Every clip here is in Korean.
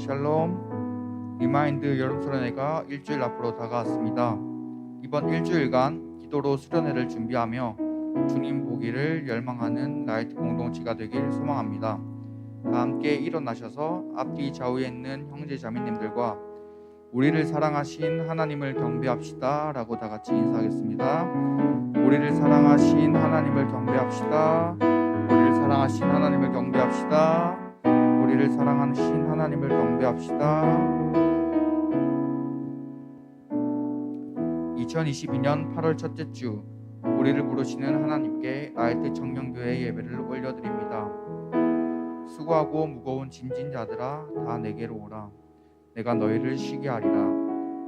샬롬. 리마인드 여름 수련회가 일주일 앞으로 다가왔습니다. 이번 일주일간 기도로 수련회를 준비하며 주님 보기를 열망하는 라이트 공동체가 되길 소망합니다. 다 함께 일어나셔서 앞뒤 좌우에 있는 형제 자매님들과 우리를 사랑하신 하나님을 경배합시다 라고 다 같이 인사하겠습니다. 우리를 사랑하신 하나님을 경배합시다. 우리를 사랑하신 하나님을 경배합시다. 우리를 사랑하신 하나님을 경배합시다. 2022년 8월 첫째 주, 우리를 부르시는 하나님께 라이트 청년교회 예배를 올려드립니다. 수고하고 무거운 짐진 자들아, 다 내게로 오라. 내가 너희를 쉬게 하리라.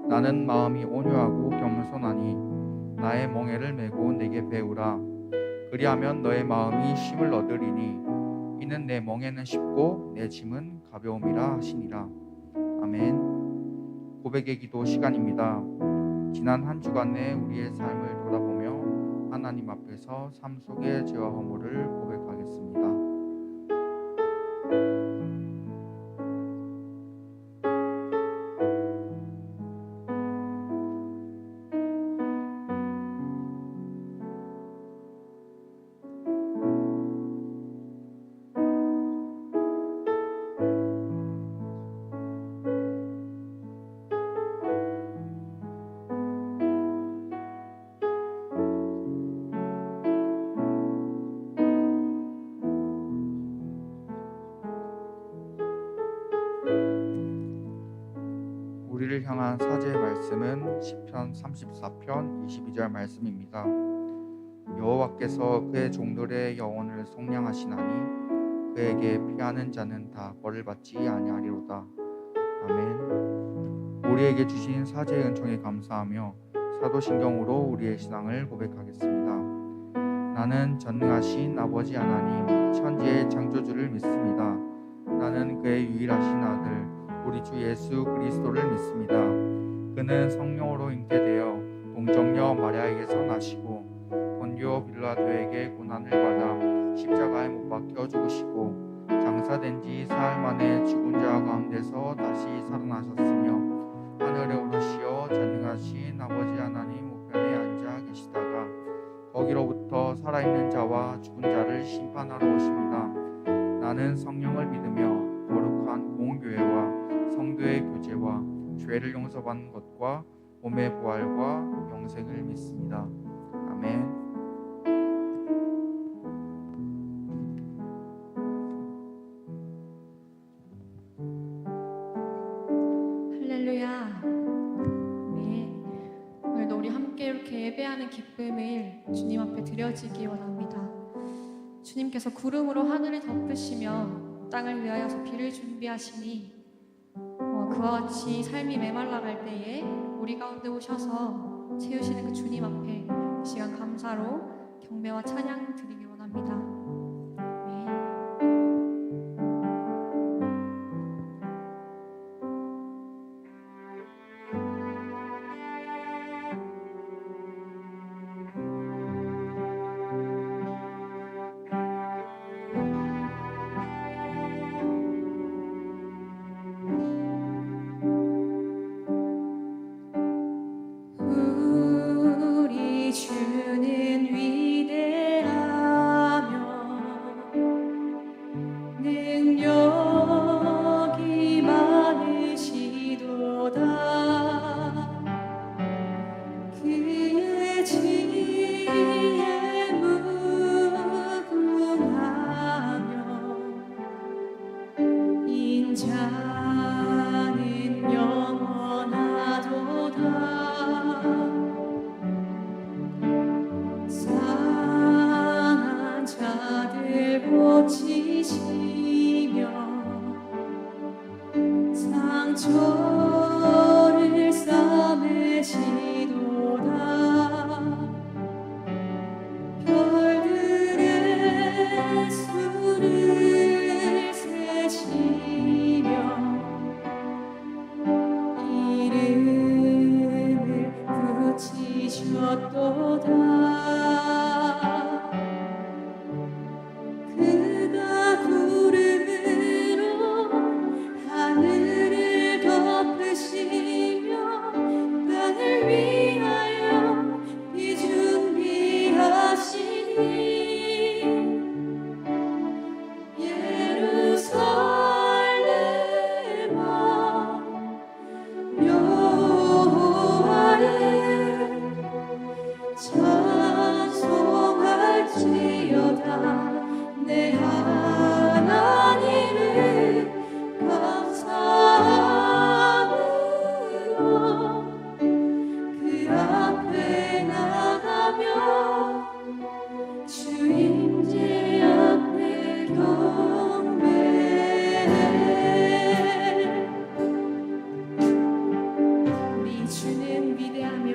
나는 마음이 온유하고 겸손하니 나의 멍에를 메고 내게 배우라. 그리하면 너의 마음이 쉼을 얻으리니 이는 내 멍에는 쉽고 내 짐은 가벼움이라 하시니라. 아멘. 고백의 기도 시간입니다. 지난 한 주간의 우리의 삶을 돌아보며 하나님 앞에서 삶 속의 죄와 허물을 고백하겠습니다. 우리를 향한 사제의 말씀은 시편 34편 22절 말씀입니다. 여호와께서 그의 종들의 영혼을 속량하시나니 그에게 피하는 자는 다 벌을 받지 아니하리로다. 아멘. 우리에게 주신 사제의 은총에 감사하며 사도신경으로 우리의 신앙을 고백하겠습니다. 나는 전능하신 아버지 하나님 천지의 창조주를 믿습니다. 나는 그의 유일하신 아들 우리 주 예수 그리스도를 믿습니다. 그는 성령으로 잉태되어 동정녀 마리아에게서 나시고 본디오 빌라도에게 고난을 받아 십자가에 못 박혀 죽으시고 장사된 지 사흘 만에 죽은 자 가운데서 다시 살아나셨으며 하늘에 오르시어 전능하신 아버지 하나님 우편에 앉아 계시다가 거기로부터 살아있는 자와 죽은 자를 심판하러 오십니다. 나는 성령을 믿으며 거룩한 공교회와 성도의 교제와 죄를 용서받는 것과 몸의 부활과 영생을 믿습니다. 아멘. 할렐루야. 네, 오늘도 우리 함께 이렇게 예배하는 기쁨을 주님 앞에 드려지기 원합니다. 주님께서 구름으로 하늘을 덮으시며 땅을 위하여서 비를 준비하시니 그와 같이 삶이 메말라갈 때에 우리 가운데 오셔서 채우시는 그 주님 앞에 이 시간 감사로 경배와 찬양 드리기 원합니다. 우리 주는 위대하며 능력이 많으시도다. 그의 지혜 무궁하며 인자는 영원하도다. 예루살렘아 여호와를 찬송할지어다. 내 하나님을 감사함으로 그 앞에 나가며 주임제 앞에 경배해. 우리 주는 위대하며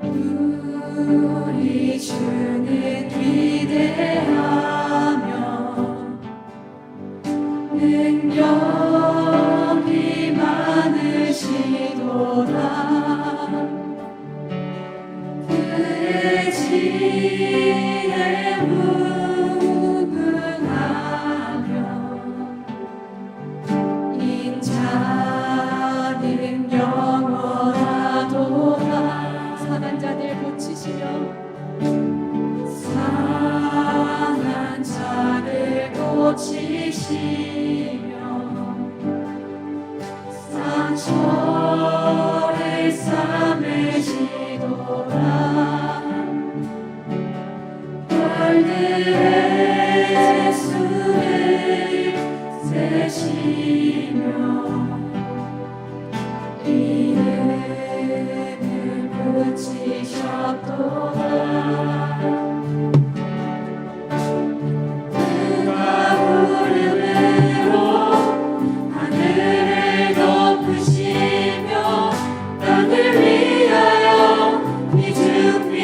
우리 주는 위대하며 능력이 많으시도다. 그의 지혜 무궁하며 인자는 영원하도다. 상한 자들 고치시며 상한 자를 고치시며 상처를 싸매시도다. 벌들의 수를 세시며 이름을 붙이셨도다. 그가 구름으로 하늘을 덮으시며 땅을 위하여 비 준비하시니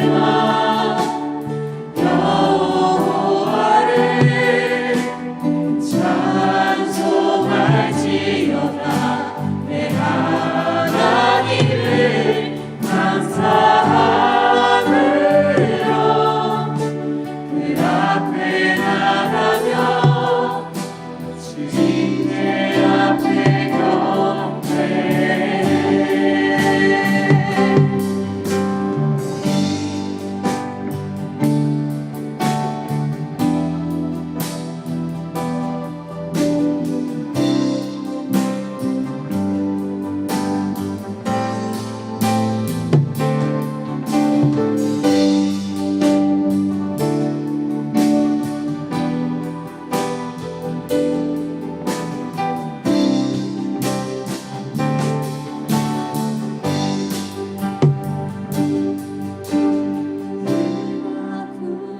예루살렘아 여호와를 찬송할지어다. 내 하나님을 감사함으로 그 앞에 나가며 주님의 앞에 경배해.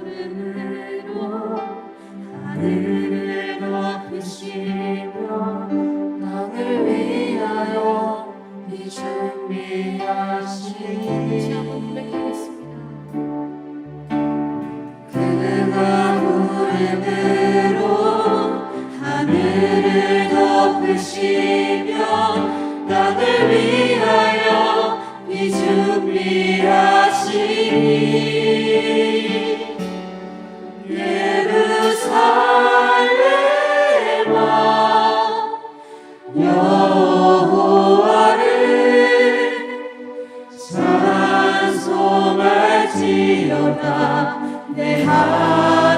구름으로 하늘을 덮으시며 땅을 위하여 비 준비하시니 다시 한번 고백하겠습니다. 그가 구름으로 하늘을 덮으시며 땅을 위하여 비 준비하시니 예루살렘아 여호와를 찬송할지어다. 내 하나님을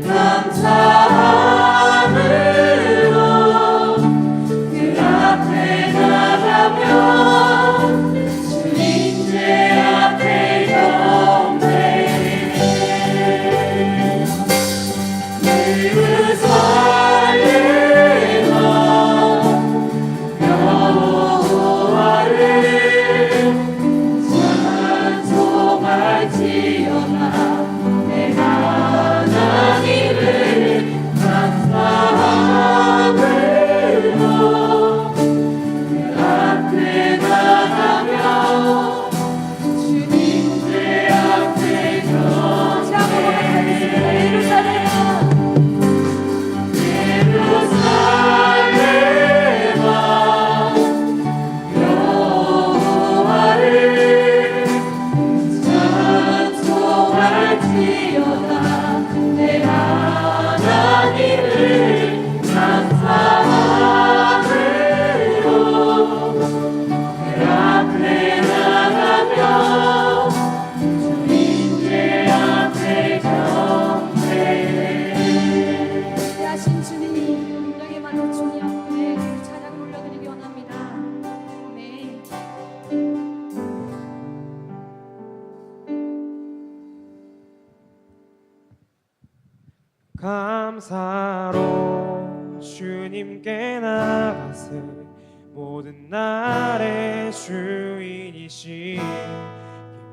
감사함으로 그 앞에 나가며 주님의 앞에 경배해. 예루살렘아 여호와를 찬송할지어다. 내 하나님을 감사함으로 그 앞에 나가며 주님의 앞에 경배해. 예루살렘아 여호와를 찬송할지어다. 내 하나님을 감사하라. 주님께 나가세 모든 날의 주인이신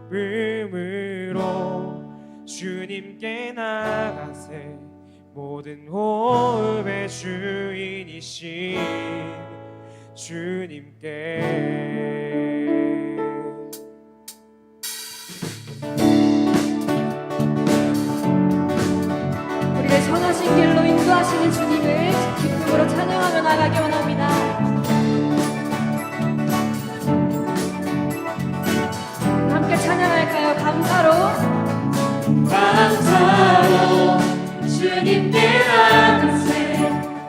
기쁨으로 주님께 나가세 모든 호흡의 주인이신 주님께. 우리를 선하신 길로 인도하시는 주님을 기쁨으로 찬양하며 나가기 원합니다. 함께 찬양할까요? 감사로 주님께 나가세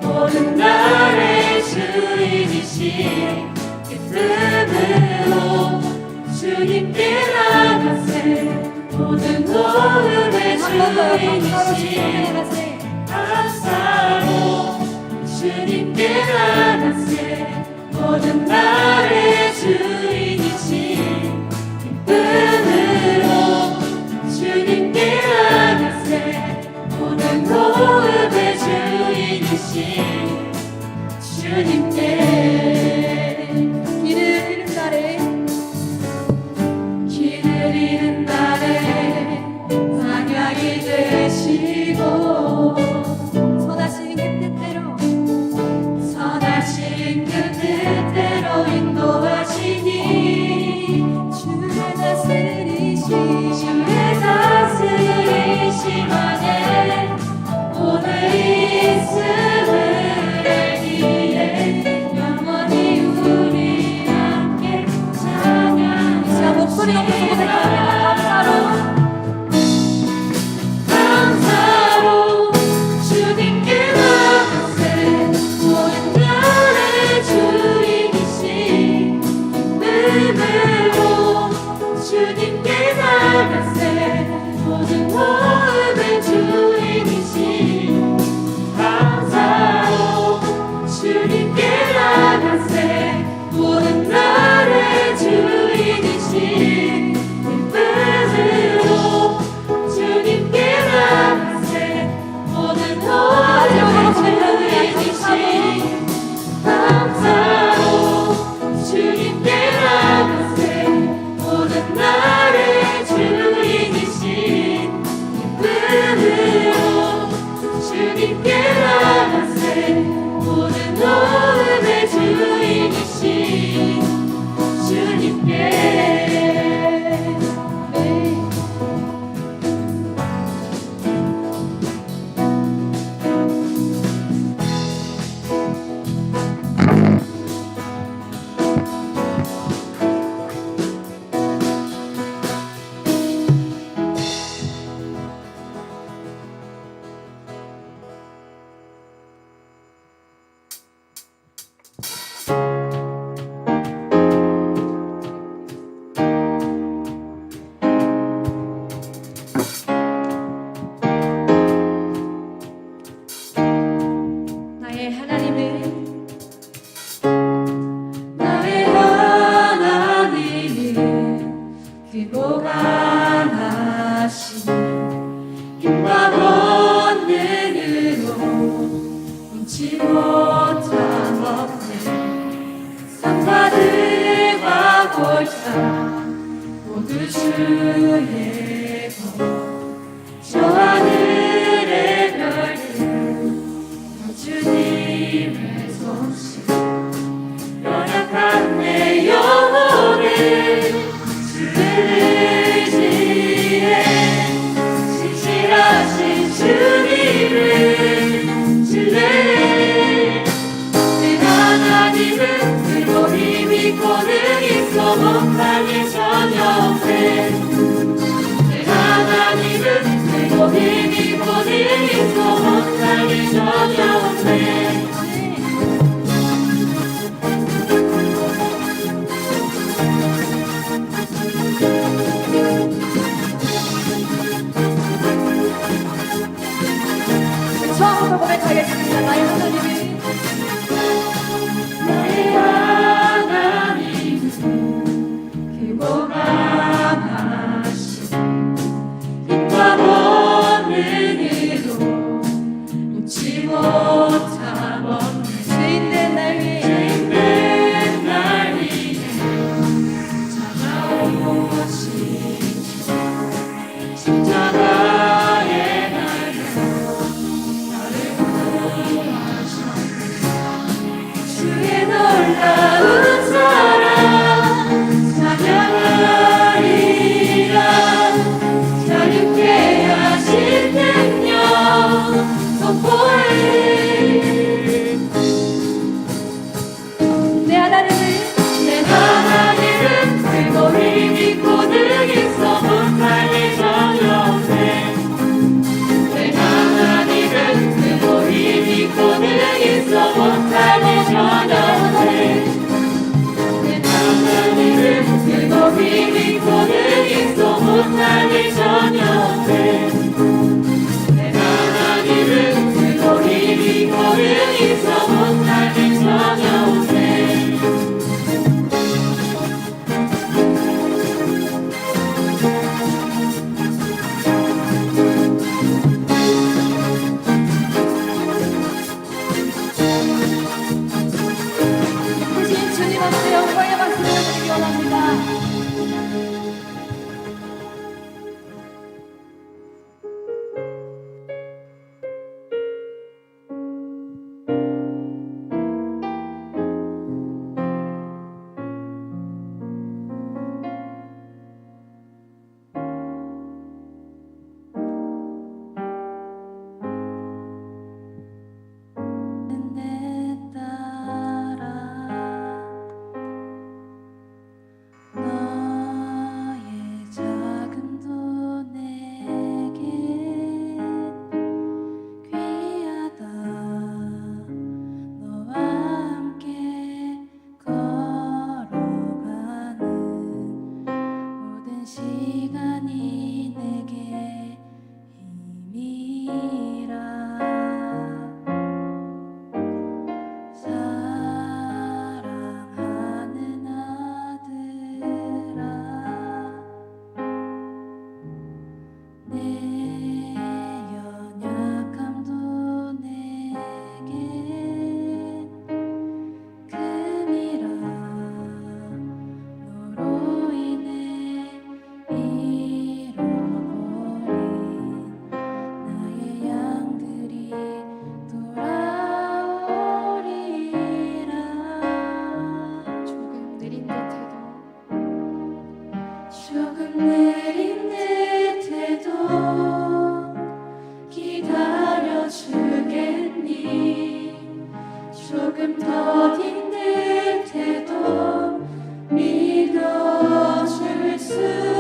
모든 날의 주인이신 기쁨으로 주님께 나가세 모든 호흡의 주인이신 감사로 주님께 나가세 모든 날의 주인이신 기쁨으로 주님께 나가세 모든 호흡의 주인이신 주님께 길을 잃은 날에 방향이 되시고 선하신 그 뜻대로 인도하시니 주의 다스리심 안에 오늘 있음을 알기에 영원히 우리 함께 찬양하세. 목소리 높여서 고백합니다. 감사로 주님께 나가세 모든 날의 주인이신 기쁨으로 주님께 나가세 모든 호흡의 주인이신 감사로 주님께 나가세 모든 날의 주인이신 기쁨으로 주님께 나가세 모든 호흡의 주인이신 감사로 주님께 나가세 모든 날의 주인이신 기쁨으로 주님께 나가세 모든 호흡의 주인이신 주님께. 나의 하나님은 크고 강하신 힘과 권능으로 잊지 못한 법들 산과 들과 골장 모두 주의 것 저 하늘의 별들 다 주님의 솜씨 연약한 내 영혼을 주의 의지에 신실하신 주님을 신뢰해 내 하나님은 크고 힘이 권능 있어 못하게 전혀 없네 내 하나님은 크고 힘이 권능 있어 못하게 전혀 없네 있어 못하기 전혀 없네. 크신 주님 앞에 영광의 박수를 드리기 원합니다. 내 딸아 너의 작음도 내겐 귀하다. 너와 함께 걸어가는 모든 시간이 내게 힘이라. 사랑하는 아들아 내 연약함도 내겐 금이라. 너로 인해 잃어버린 나의 양들이 돌아오리라. 조금 느린 듯해도 조금 내린 듯해도 기다려주겠니. 조금 더딘 듯해도 믿어줄 수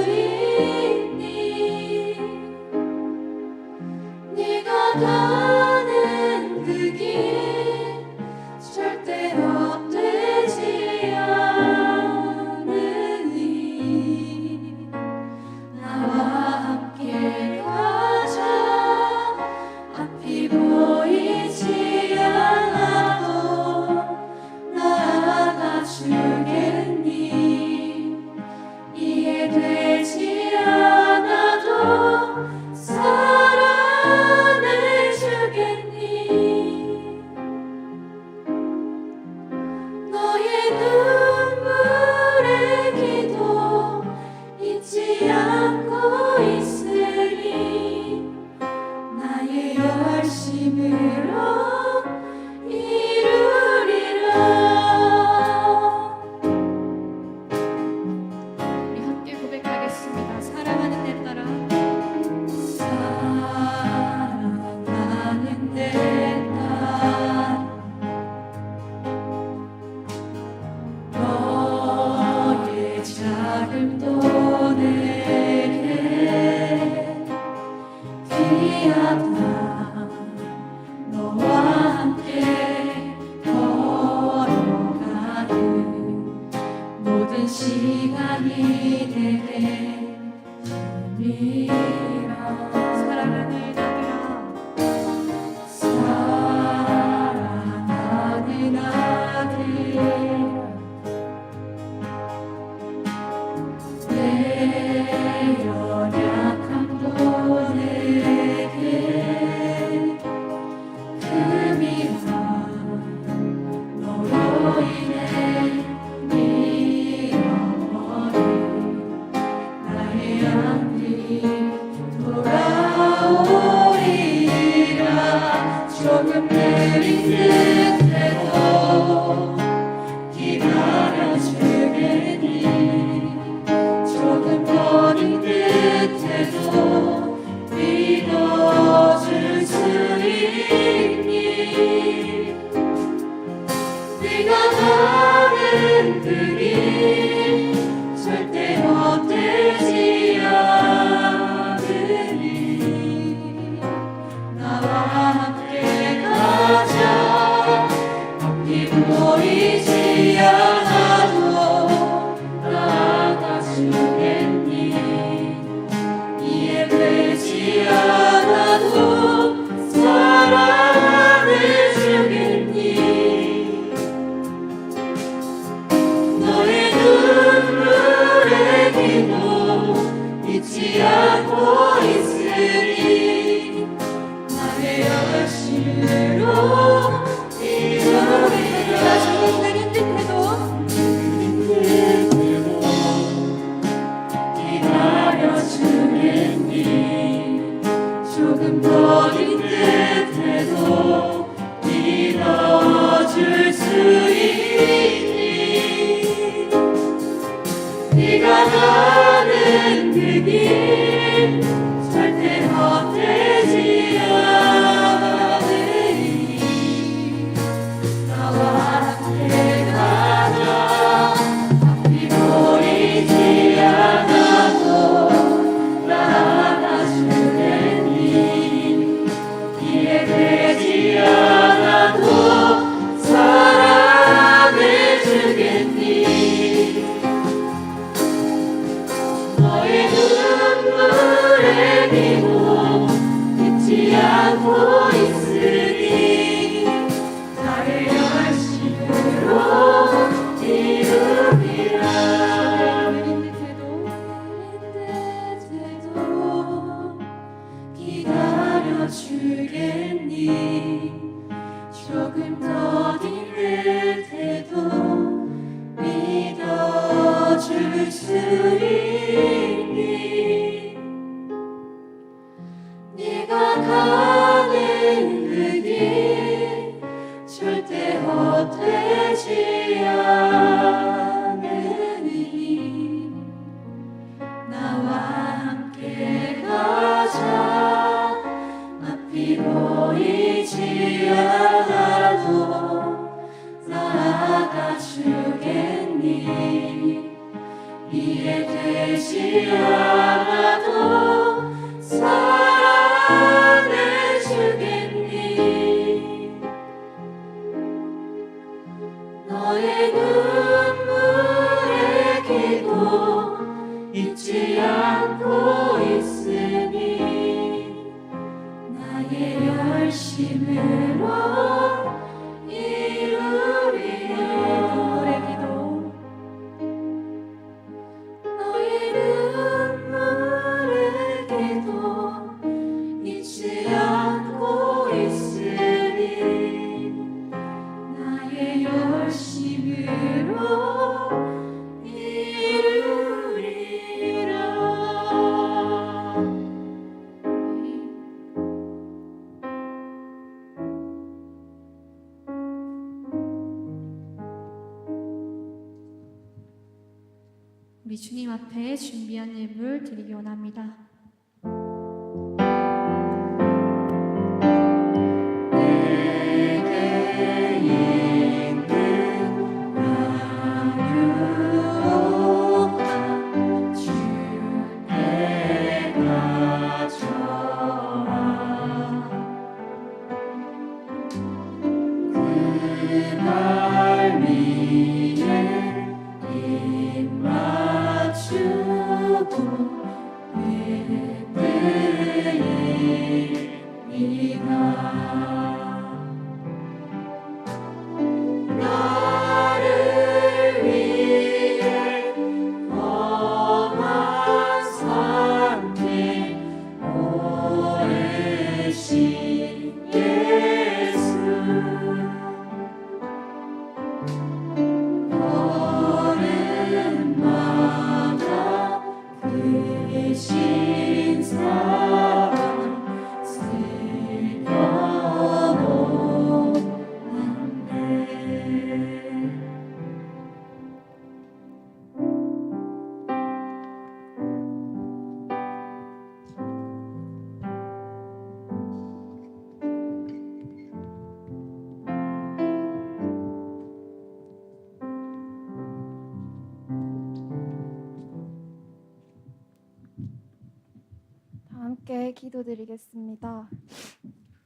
있니. 네가 가는 그 길 절대 헛되지 않으니. 나와 함께 가자. 앞이 보이지 않아도 조금 더디는 해도 믿어줄 수 있니? 네가 가는 그 길 절대 헛되지 않으니 나와 함께 가자. 앞이 보이지 않아도 나아가 주겠니? 이해되지 않아도 사랑해 주겠니? 너의 눈물의 기도 잊지 않고 있으니 나의 열심으로 이루리라. 눈물의 기도 너의 눈물의 기도 잊지 않고 있으니 나의 열심으로 이루리라. 우리 주님 앞에 준비한 예물 드리기 원합니다. 내게 있는 나유가 주께 가져와. 그날 위에 입 맞추고 예배이다. 나를 위해 험한 산길 오르신 예수 걸음마다 그 신사랑 슬며놓았네. 다 함께 기도드리겠습니다.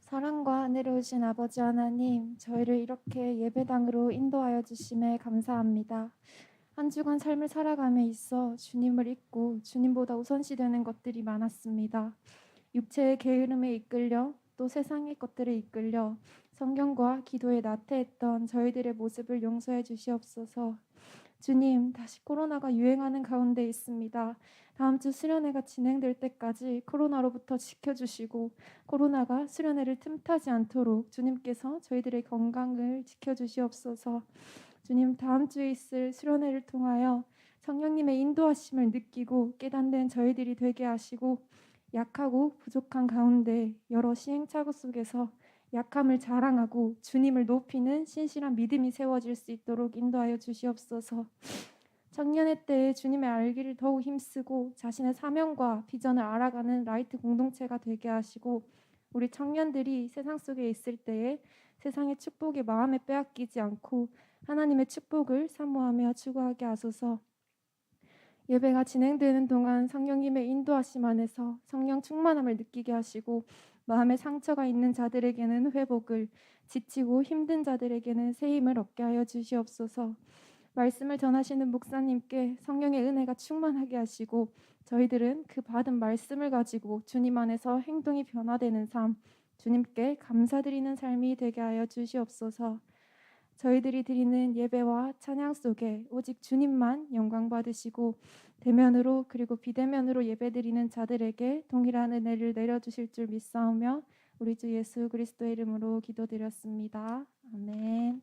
사랑과 은혜로우신 아버지 하나님, 저희를 이렇게 예배당으로 인도하여 주심에 감사합니다. 한 주간 삶을 살아감에 있어 주님을 잊고 주님보다 우선시되는 것들이 많았습니다. 육체의 게으름에 이끌려 또 세상의 것들에 이끌려 성경과 기도에 나태했던 저희들의 모습을 용서해 주시옵소서. 주님, 다시 코로나가 유행하는 가운데 있습니다. 다음 주 수련회가 진행될 때까지 코로나로부터 지켜주시고 코로나가 수련회를 틈타지 않도록 주님께서 저희들의 건강을 지켜주시옵소서. 주님, 다음 주에 있을 수련회를 통하여 성령님의 인도하심을 느끼고 깨닫는 저희들이 되게 하시고 약하고 부족한 가운데 여러 시행착오 속에서 약함을 자랑하고 주님을 높이는 신실한 믿음이 세워질 수 있도록 인도하여 주시옵소서. 청년의 때에 주님의 알기를 더욱 힘쓰고 자신의 사명과 비전을 알아가는 라이트 공동체가 되게 하시고 우리 청년들이 세상 속에 있을 때에 세상의 축복이 마음에 빼앗기지 않고 하나님의 축복을 사모하며 추구하게 하소서. 예배가 진행되는 동안 성령님의 인도하심 안에서 성령 충만함을 느끼게 하시고 마음에 상처가 있는 자들에게는 회복을, 지치고 힘든 자들에게는 새 힘을 얻게 하여 주시옵소서. 말씀을 전하시는 목사님께 성령의 은혜가 충만하게 하시고 저희들은 그 받은 말씀을 가지고 주님 안에서 행동이 변화되는 삶, 주님께 감사드리는 삶이 되게 하여 주시옵소서. 저희들이 드리는 예배와 찬양 속에 오직 주님만 영광 받으시고 대면으로 그리고 비대면으로 예배드리는 자들에게 동일한 은혜를 내려주실 줄 믿사오며 우리 주 예수 그리스도의 이름으로 기도드렸습니다. 아멘.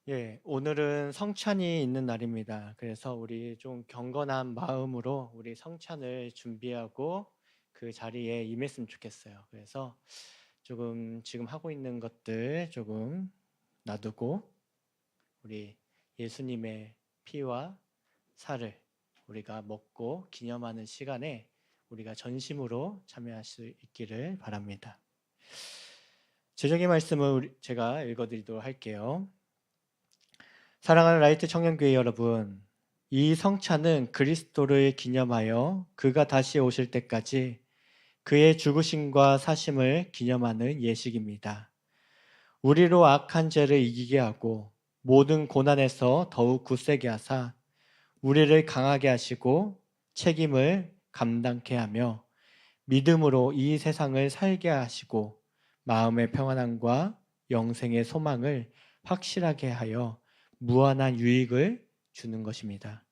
예, 오늘은 성찬이 있는 날입니다. 그래서 우리 좀 경건한 마음으로 우리 성찬을 준비하고 그 자리에 임했으면 좋겠어요. 그래서 조금 지금 하고 있는 것들 조금 놔두고 우리 예수님의 피와 살을 우리가 먹고 기념하는 시간에 우리가 전심으로 참여할 수 있기를 바랍니다. 제적의 말씀을 제가 읽어드리도록 할게요. 사랑하는 라이트 청년교회 여러분, 이 성찬은 그리스도를 기념하여 그가 다시 오실 때까지 그의 죽으심과 사심을 기념하는 예식입니다. 우리로 악한 죄를 이기게 하고 모든 고난에서 더욱 굳세게 하사 우리를 강하게 하시고 책임을 감당케 하며 믿음으로 이 세상을 살게 하시고 마음의 평안함과 영생의 소망을 확실하게 하여 무한한 유익을 주는 것입니다.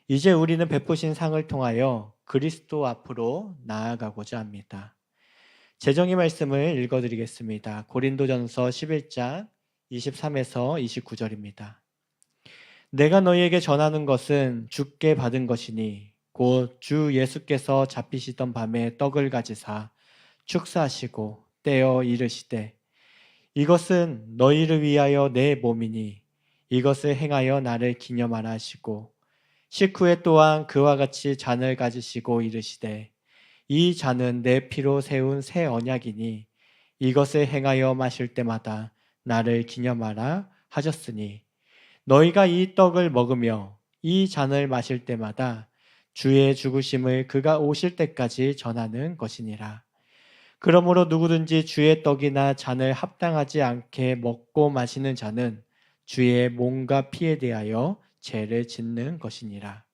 이제 우리는 베푸신 상을 통하여 그리스도 앞으로 나아가고자 합니다. 제정의 말씀을 읽어드리겠습니다. 고린도전서 11장 23에서 29절입니다. 내가 너희에게 전하는 것은 주께 받은 것이니 곧 주 예수께서 잡히시던 밤에 떡을 가지사 축사하시고 떼어 이르시되 이것은 너희를 위하여 내 몸이니 이것을 행하여 나를 기념하라 하시고 식후에 또한 그와 같이 잔을 가지시고 이르시되 이 잔은 내 피로 세운 새 언약이니 이것을 행하여 마실 때마다 나를 기념하라 하셨으니 너희가 이 떡을 먹으며 이 잔을 마실 때마다 주의 죽으심을 그가 오실 때까지 전하는 것이니라. 그러므로 누구든지 주의 떡이나 잔을 합당하지 않게 먹고 마시는 자는 주의 몸과 피에 대하여 죄를 짓는 것이니라.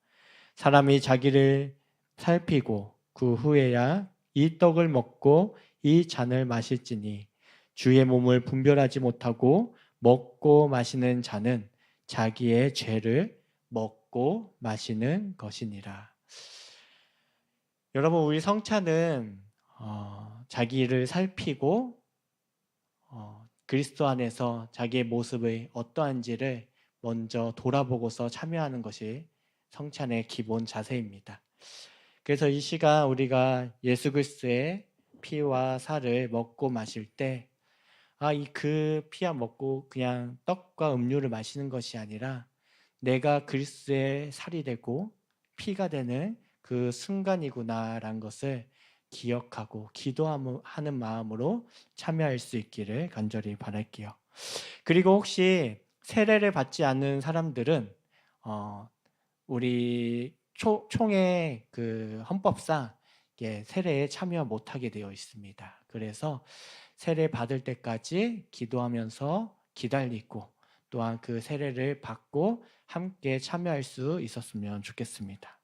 사람이 자기를 살피고 그 후에야 이 떡을 먹고 이 잔을 마실지니 주의 몸을 분별하지 못하고 먹고 마시는 자는 자기의 죄를 먹고 마시는 것이니라. 여러분, 우리 성찬은 자기를 살피고 그리스도 안에서 자기의 모습이 어떠한지를 먼저 돌아보고서 참여하는 것이 성찬의 기본 자세입니다. 그래서 이 시간 우리가 예수 그리스도의 피와 살을 먹고 마실 때 그 피와 먹고 그냥 떡과 음료를 마시는 것이 아니라 내가 그리스도의 살이 되고 피가 되는 그 순간이구나라는 것을 기억하고 기도하는 마음으로 참여할 수 있기를 간절히 바랄게요. 그리고 혹시 세례를 받지 않는 사람들은 우리 총회 그 헌법상 세례에 참여 못하게 되어 있습니다. 그래서 세례 받을 때까지 기도하면서 기다리고 또한 그 세례를 받고 함께 참여할 수 있었으면 좋겠습니다.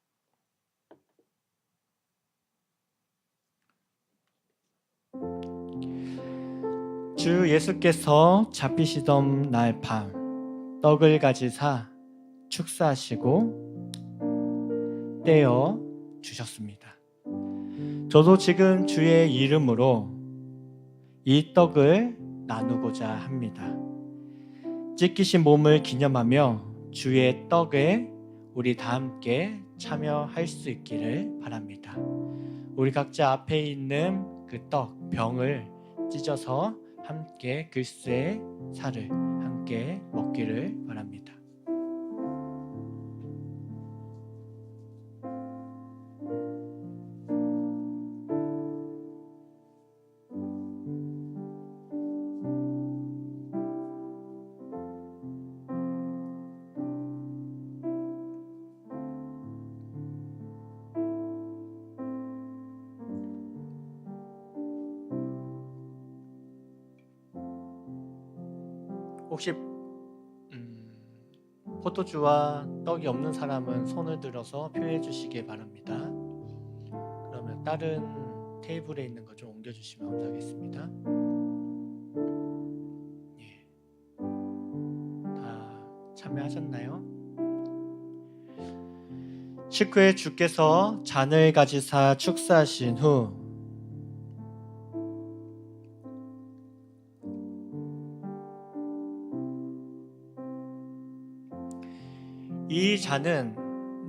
주 예수께서 잡히시던 날 밤 떡을 가지사 축사하시고 떼어 주셨습니다. 저도 지금 주의 이름으로 이 떡을 나누고자 합니다. 찢기신 몸을 기념하며 주의 떡에 우리 다 함께 참여할 수 있기를 바랍니다. 우리 각자 앞에 있는 그 떡, 병을 찢어서 함께 그리스도의 살을 함께 먹기를 바랍니다. 혹시 포도주와 떡이 없는 사람은 손을 들어서 표해 주시기 바랍니다. 그러면 다른 테이블에 있는 거 좀 옮겨주시면 감사하겠습니다. 예. 다 참여하셨나요? 19회 주께서 잔을 가지사 축사하신 후 이 잔은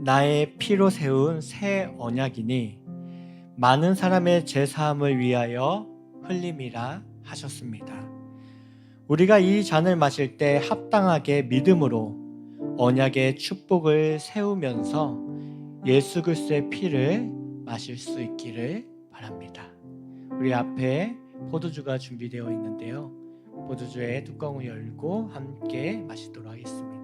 나의 피로 세운 새 언약이니 많은 사람의 죄사함을 위하여 흘림이라 하셨습니다. 우리가 이 잔을 마실 때 합당하게 믿음으로 언약의 축복을 세우면서 예수 그리스도의 피를 마실 수 있기를 바랍니다. 우리 앞에 포도주가 준비되어 있는데요. 포도주의 뚜껑을 열고 함께 마시도록 하겠습니다.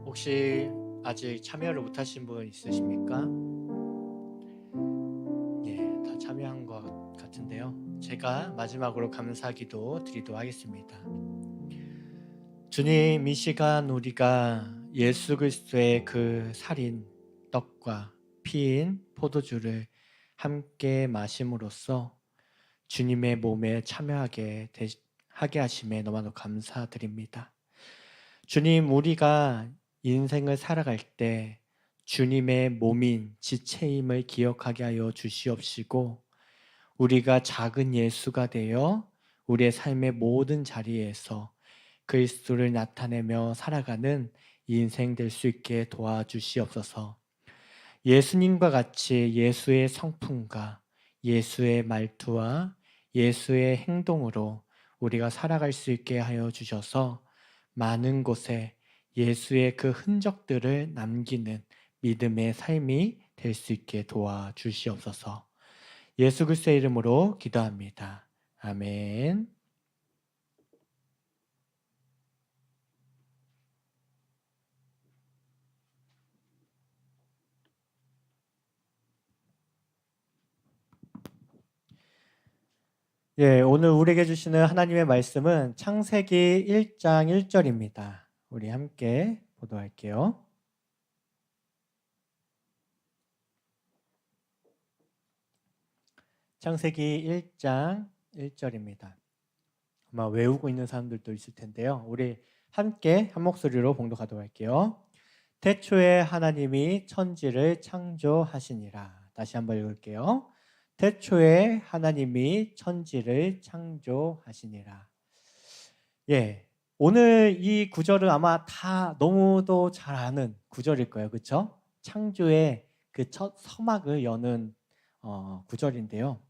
혹시 아직 참여를 못하신 분 있으십니까? 예, 다 참여한 것 같은데요. 제가 마지막으로 감사기도 드리도록 하겠습니다. 주님, 이 시간 우리가 예수 그리스도의 그 살인 떡과 피인 포도주를 함께 마심으로써 주님의 몸에 참여하게 하게 하심에 너무나도 감사드립니다. 주님, 우리가 인생을 살아갈 때 주님의 몸인 지체임을 기억하게 하여 주시옵시고 우리가 작은 예수가 되어 우리의 삶의 모든 자리에서 그리스도를 나타내며 살아가는 인생 될 수 있게 도와주시옵소서. 예수님과 같이 예수의 성품과 예수의 말투와 예수의 행동으로 우리가 살아갈 수 있게 하여 주셔서 많은 곳에 예수의 그 흔적들을 남기는 믿음의 삶이 될 수 있게 도와주시옵소서. 예수 그리스도의 이름으로 기도합니다. 아멘. 예, 오늘 우리에게 주시는 하나님의 말씀은 창세기 1장 1절입니다. 우리 함께 보도록 할게요. 창세기 1장 1절입니다. 아마 외우고 있는 사람들도 있을 텐데요. 우리 함께 한 목소리로 봉독하도록 할게요. 태초에 하나님이 천지를 창조하시니라. 다시 한번 읽을게요. 태초에 하나님이 천지를 창조하시니라. 예, 오늘 이 구절은 아마 다 너무도 잘 아는 구절일 거예요. 그렇죠? 창조의 그 첫 서막을 여는 구절인데요.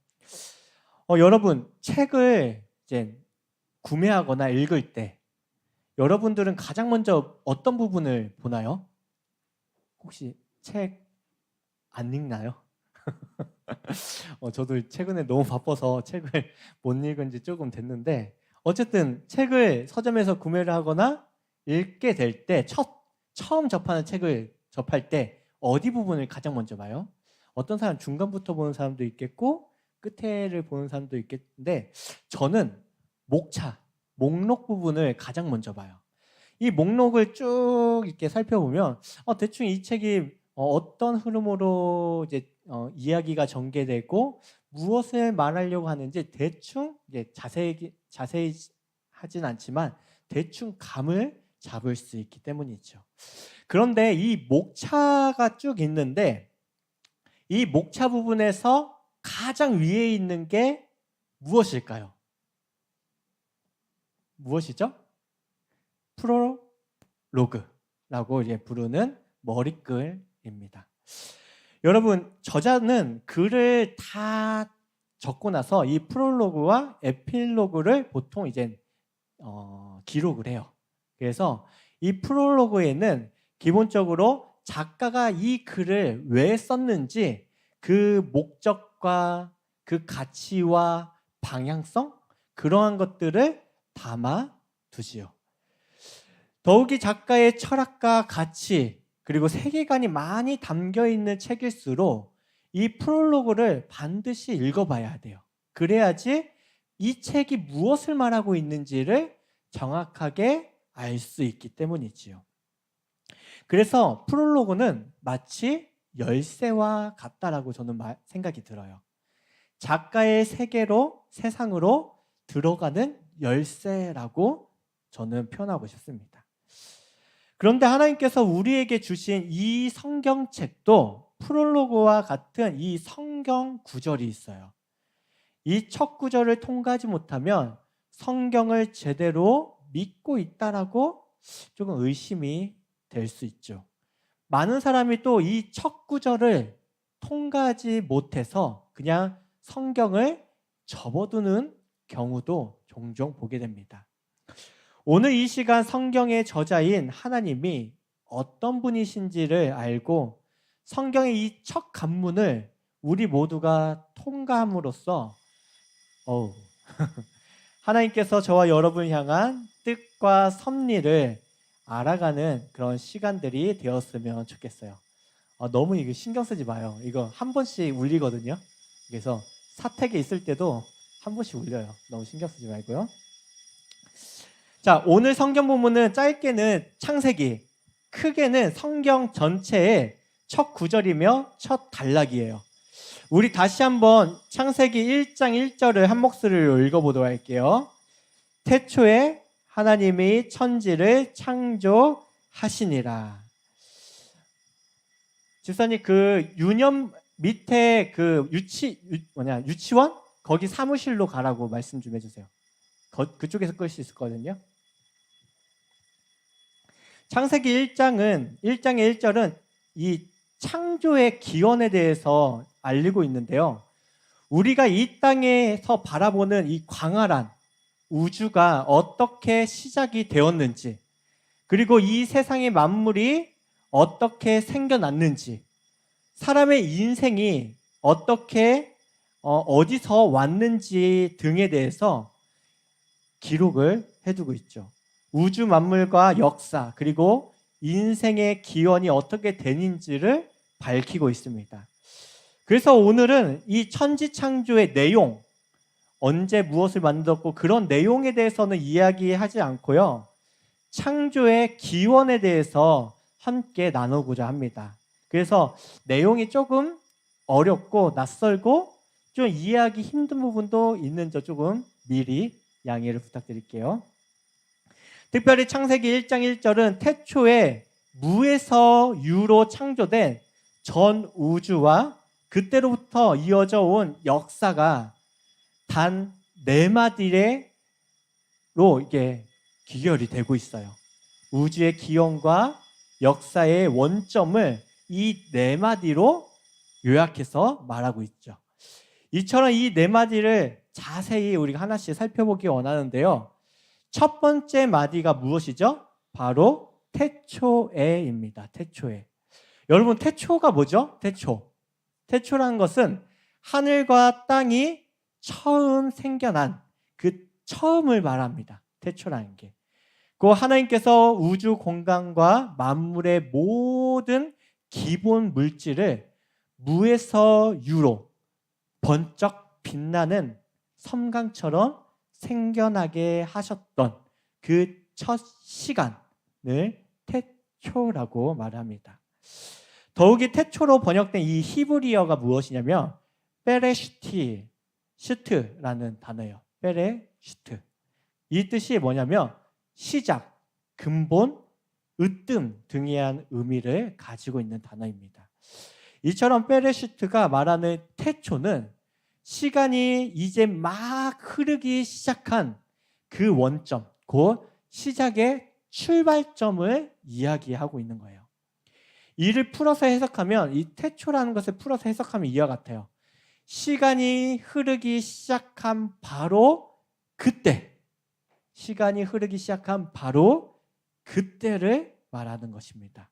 여러분, 책을 이제 구매하거나 읽을 때 여러분들은 가장 먼저 어떤 부분을 보나요? 혹시 책 안 읽나요? 저도 최근에 너무 바빠서 책을 못 읽은 지 조금 됐는데 어쨌든 책을 서점에서 구매를 하거나 읽게 될 때 처음 접하는 책을 접할 때 어디 부분을 가장 먼저 봐요? 어떤 사람 중간부터 보는 사람도 있겠고 끝에를 보는 사람도 있겠는데 저는 목록 부분을 가장 먼저 봐요. 이 목록을 쭉 이렇게 살펴보면 대충 이 책이 어떤 흐름으로 이제 이야기가 전개되고 무엇을 말하려고 하는지 대충 이제 자세히 하진 않지만 대충 감을 잡을 수 있기 때문이죠. 그런데 이 목차가 쭉 있는데 이 목차 부분에서 가장 위에 있는 게 무엇일까요? 무엇이죠? 프롤로그라고 이제 부르는 머리글입니다. 여러분, 저자는 글을 다 적고 나서 이 프롤로그와 에필로그를 보통 이제 기록을 해요. 그래서 이 프롤로그에는 기본적으로 작가가 이 글을 왜 썼는지 그 목적과 그 가치와 방향성 그러한 것들을 담아 두지요. 더욱이 작가의 철학과 가치 그리고 세계관이 많이 담겨 있는 책일수록 이 프롤로그를 반드시 읽어봐야 돼요. 그래야지 이 책이 무엇을 말하고 있는지를 정확하게 알 수 있기 때문이지요. 그래서 프롤로그는 마치 열쇠와 같다라고 저는 생각이 들어요. 작가의 세상으로 들어가는 열쇠라고 저는 표현하고 싶습니다. 그런데 하나님께서 우리에게 주신 이 성경책도 프롤로그와 같은 이 성경 구절이 있어요. 이 첫 구절을 통과하지 못하면 성경을 제대로 믿고 있다라고 조금 의심이 될 수 있죠. 많은 사람이 또 이 첫 구절을 통과하지 못해서 그냥 성경을 접어두는 경우도 종종 보게 됩니다. 오늘 이 시간 성경의 저자인 하나님이 어떤 분이신지를 알고 성경의 이 첫 관문을 우리 모두가 통과함으로써 하나님께서 저와 여러분을 향한 뜻과 섭리를 알아가는 그런 시간들이 되었으면 좋겠어요. 너무 이거 신경 쓰지 마요. 이거 한 번씩 울리거든요. 그래서 사택에 있을 때도 한 번씩 울려요. 너무 신경 쓰지 말고요. 자, 오늘 성경 본문은 짧게는 창세기, 크게는 성경 전체의 첫 구절이며 첫 단락이에요. 우리 다시 한번 창세기 1장 1절을 한 목소리로 읽어보도록 할게요. 태초에 하나님이 천지를 창조하시니라. 집사님, 그 유년 밑에 그 유치원? 거기 사무실로 가라고 말씀 좀 해주세요. 그쪽에서 끌 수 있거든요. 창세기 1장의 1절은 이 창조의 기원에 대해서 알리고 있는데요. 우리가 이 땅에서 바라보는 이 광활한 우주가 어떻게 시작이 되었는지, 그리고 이 세상의 만물이 어떻게 생겨났는지, 사람의 인생이 어떻게 어디서 왔는지 등에 대해서 기록을 해두고 있죠. 우주 만물과 역사 그리고 인생의 기원이 어떻게 되는지를 밝히고 있습니다. 그래서 오늘은 이 천지창조의 내용, 언제 무엇을 만들었고 그런 내용에 대해서는 이야기하지 않고요. 창조의 기원에 대해서 함께 나누고자 합니다. 그래서 내용이 조금 어렵고 낯설고 좀 이해하기 힘든 부분도 있는 점 조금 미리 양해를 부탁드릴게요. 특별히 창세기 1장 1절은 태초에 무에서 유로 창조된 전 우주와 그때로부터 이어져 온 역사가 단 4마디로 이게 귀결이 되고 있어요. 우주의 기원과 역사의 원점을 이 4마디로 요약해서 말하고 있죠. 이처럼 이 4마디를 자세히 우리가 하나씩 살펴보기 원하는데요. 첫 번째 마디가 무엇이죠? 바로 태초에입니다. 태초에. 여러분, 태초가 뭐죠? 태초라는 것은 하늘과 땅이 처음 생겨난 그 처음을 말합니다. 태초라는 게. 그 하나님께서 우주 공간과 만물의 모든 기본 물질을 무에서 유로 번쩍 빛나는 섬광처럼 생겨나게 하셨던 그 첫 시간을 태초라고 말합니다. 더욱이 태초로 번역된 이 히브리어가 무엇이냐면 베레시트라는 단어예요. 베레시트. 이 뜻이 뭐냐면 시작, 근본, 으뜸 등이한 의미를 가지고 있는 단어입니다. 이처럼 베레시트가 말하는 태초는 시간이 이제 막 흐르기 시작한 그 원점, 그 시작의 출발점을 이야기하고 있는 거예요. 이를 풀어서 해석하면, 이 태초라는 것을 풀어서 해석하면 이와 같아요. 시간이 흐르기 시작한 바로 그때, 시간이 흐르기 시작한 바로 그때를 말하는 것입니다.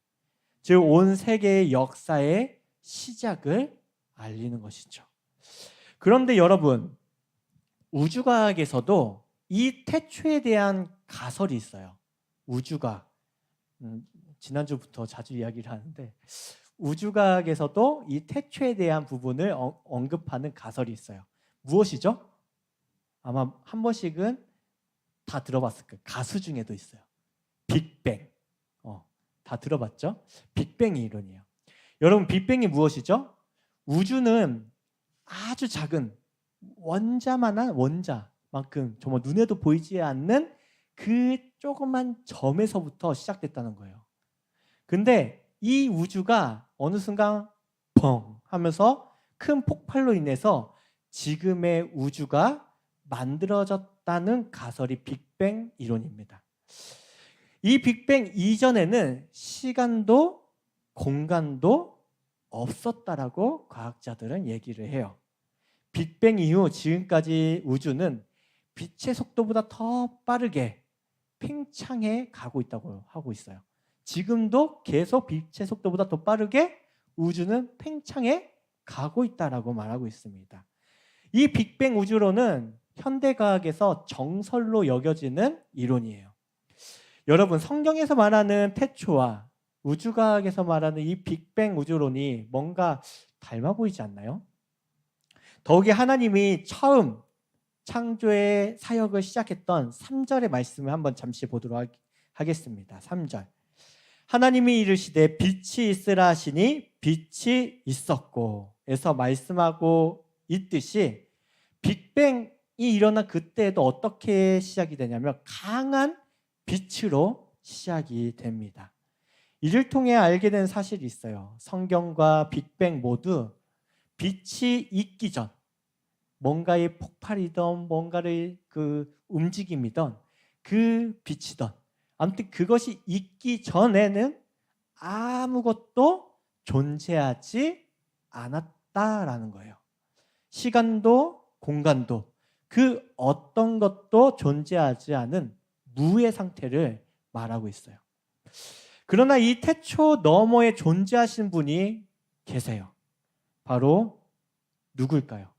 즉 온 세계의 역사의 시작을 알리는 것이죠. 그런데 여러분, 우주과학에서도 이 태초에 대한 가설이 있어요. 우주과학. 지난주부터 자주 이야기를 하는데 우주과학에서도 이 태초에 대한 부분을 언급하는 가설이 있어요. 무엇이죠? 아마 한 번씩은 다 들어봤을 거예요. 가수 중에도 있어요. 빅뱅. 다 들어봤죠? 빅뱅 이론이에요. 여러분, 빅뱅이 무엇이죠? 우주는 아주 작은 원자만한 원자만큼 정말 눈에도 보이지 않는 그 조그만 점에서부터 시작됐다는 거예요. 근데 이 우주가 어느 순간 펑 하면서 큰 폭발로 인해서 지금의 우주가 만들어졌다는 가설이 빅뱅 이론입니다. 이 빅뱅 이전에는 시간도 공간도 없었다라고 과학자들은 얘기를 해요. 빅뱅 이후 지금까지 우주는 빛의 속도보다 더 빠르게 팽창해 가고 있다고 하고 있어요. 지금도 계속 빛의 속도보다 더 빠르게 우주는 팽창해 가고 있다라고 말하고 있습니다. 이 빅뱅 우주론은 현대과학에서 정설로 여겨지는 이론이에요. 여러분, 성경에서 말하는 태초와 우주과학에서 말하는 이 빅뱅 우주론이 뭔가 닮아 보이지 않나요? 더욱이 하나님이 처음 창조의 사역을 시작했던 3절의 말씀을 한번 잠시 보도록 하겠습니다. 3절. 하나님이 이르시되 빛이 있으라 하시니 빛이 있었고 에서 말씀하고 있듯이 빅뱅이 일어난 그때에도 어떻게 시작이 되냐면 강한 빛으로 시작이 됩니다. 이를 통해 알게 된 사실이 있어요. 성경과 빅뱅 모두 빛이 있기 전, 뭔가의 폭발이든 뭔가를 움직임이든 그 빛이든 아무튼 그것이 있기 전에는 아무것도 존재하지 않았다라는 거예요. 시간도 공간도 그 어떤 것도 존재하지 않은 무의 상태를 말하고 있어요. 그러나 이 태초 너머에 존재하신 분이 계세요. 바로 누굴까요?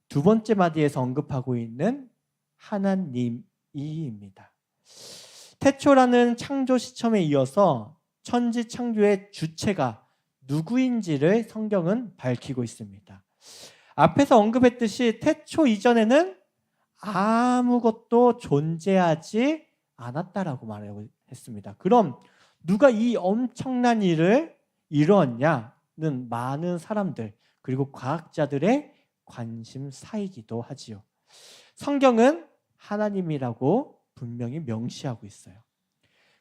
두 번째 마디에서 언급하고 있는 하나님이입니다. 태초라는 창조 시점에 이어서 천지 창조의 주체가 누구인지를 성경은 밝히고 있습니다. 앞에서 언급했듯이 태초 이전에는 아무것도 존재하지 않았다라고 말했습니다. 그럼 누가 이 엄청난 일을 이루었냐는 많은 사람들 그리고 과학자들의 관심사이기도 하지요. 성경은 하나님이라고 분명히 명시하고 있어요.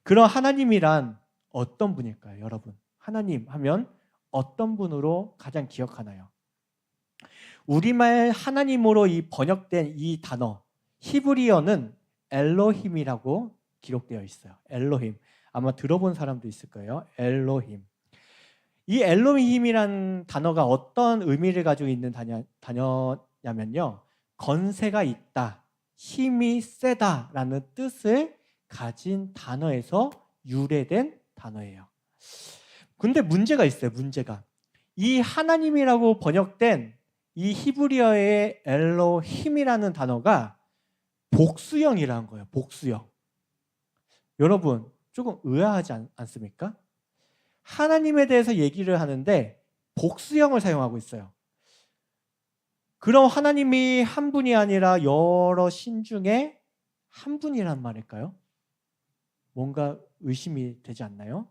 그런 하나님이란 어떤 분일까요, 여러분? 하나님 하면 어떤 분으로 가장 기억하나요? 우리말 하나님으로 이 번역된 이 단어 히브리어는 엘로힘이라고 기록되어 있어요. 엘로힘. 아마 들어본 사람도 있을 거예요. 엘로힘. 이 엘로힘이라는 단어가 어떤 의미를 가지고 있는 단어냐면요. 건세가 있다, 힘이 세다라는 뜻을 가진 단어에서 유래된 단어예요. 근데 문제가 있어요. 문제가. 이 하나님이라고 번역된 이 히브리어의 엘로힘이라는 단어가 복수형이라는 거예요. 복수형. 여러분 조금 의아하지 않습니까? 하나님에 대해서 얘기를 하는데 복수형을 사용하고 있어요. 그럼 하나님이 한 분이 아니라 여러 신 중에 한 분이란 말일까요? 뭔가 의심이 되지 않나요?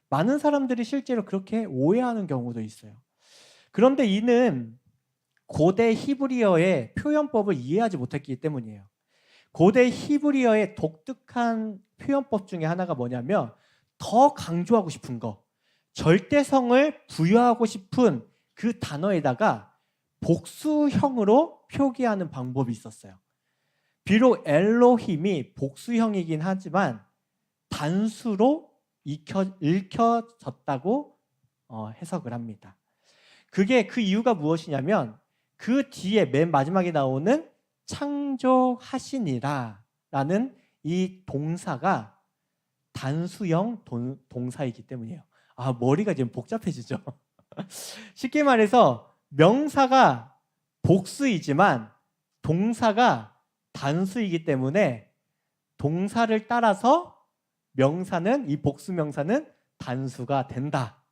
많은 사람들이 실제로 그렇게 오해하는 경우도 있어요. 그런데 이는 고대 히브리어의 표현법을 이해하지 못했기 때문이에요. 고대 히브리어의 독특한 표현법 중에 하나가 뭐냐면 더 강조하고 싶은 거, 절대성을 부여하고 싶은 그 단어에다가 복수형으로 표기하는 방법이 있었어요. 비록 엘로힘이 복수형이긴 하지만 단수로 읽혀졌다고 해석을 합니다. 그게 그 이유가 무엇이냐면 그 뒤에 맨 마지막에 나오는 창조하시니라는 라는 이 동사가 단수형 동사이기 때문이에요. 머리가 지금 복잡해지죠. 쉽게 말해서 명사가 복수이지만 동사가 단수이기 때문에 동사를 따라서 명사는, 이 복수 명사는 단수가 된다.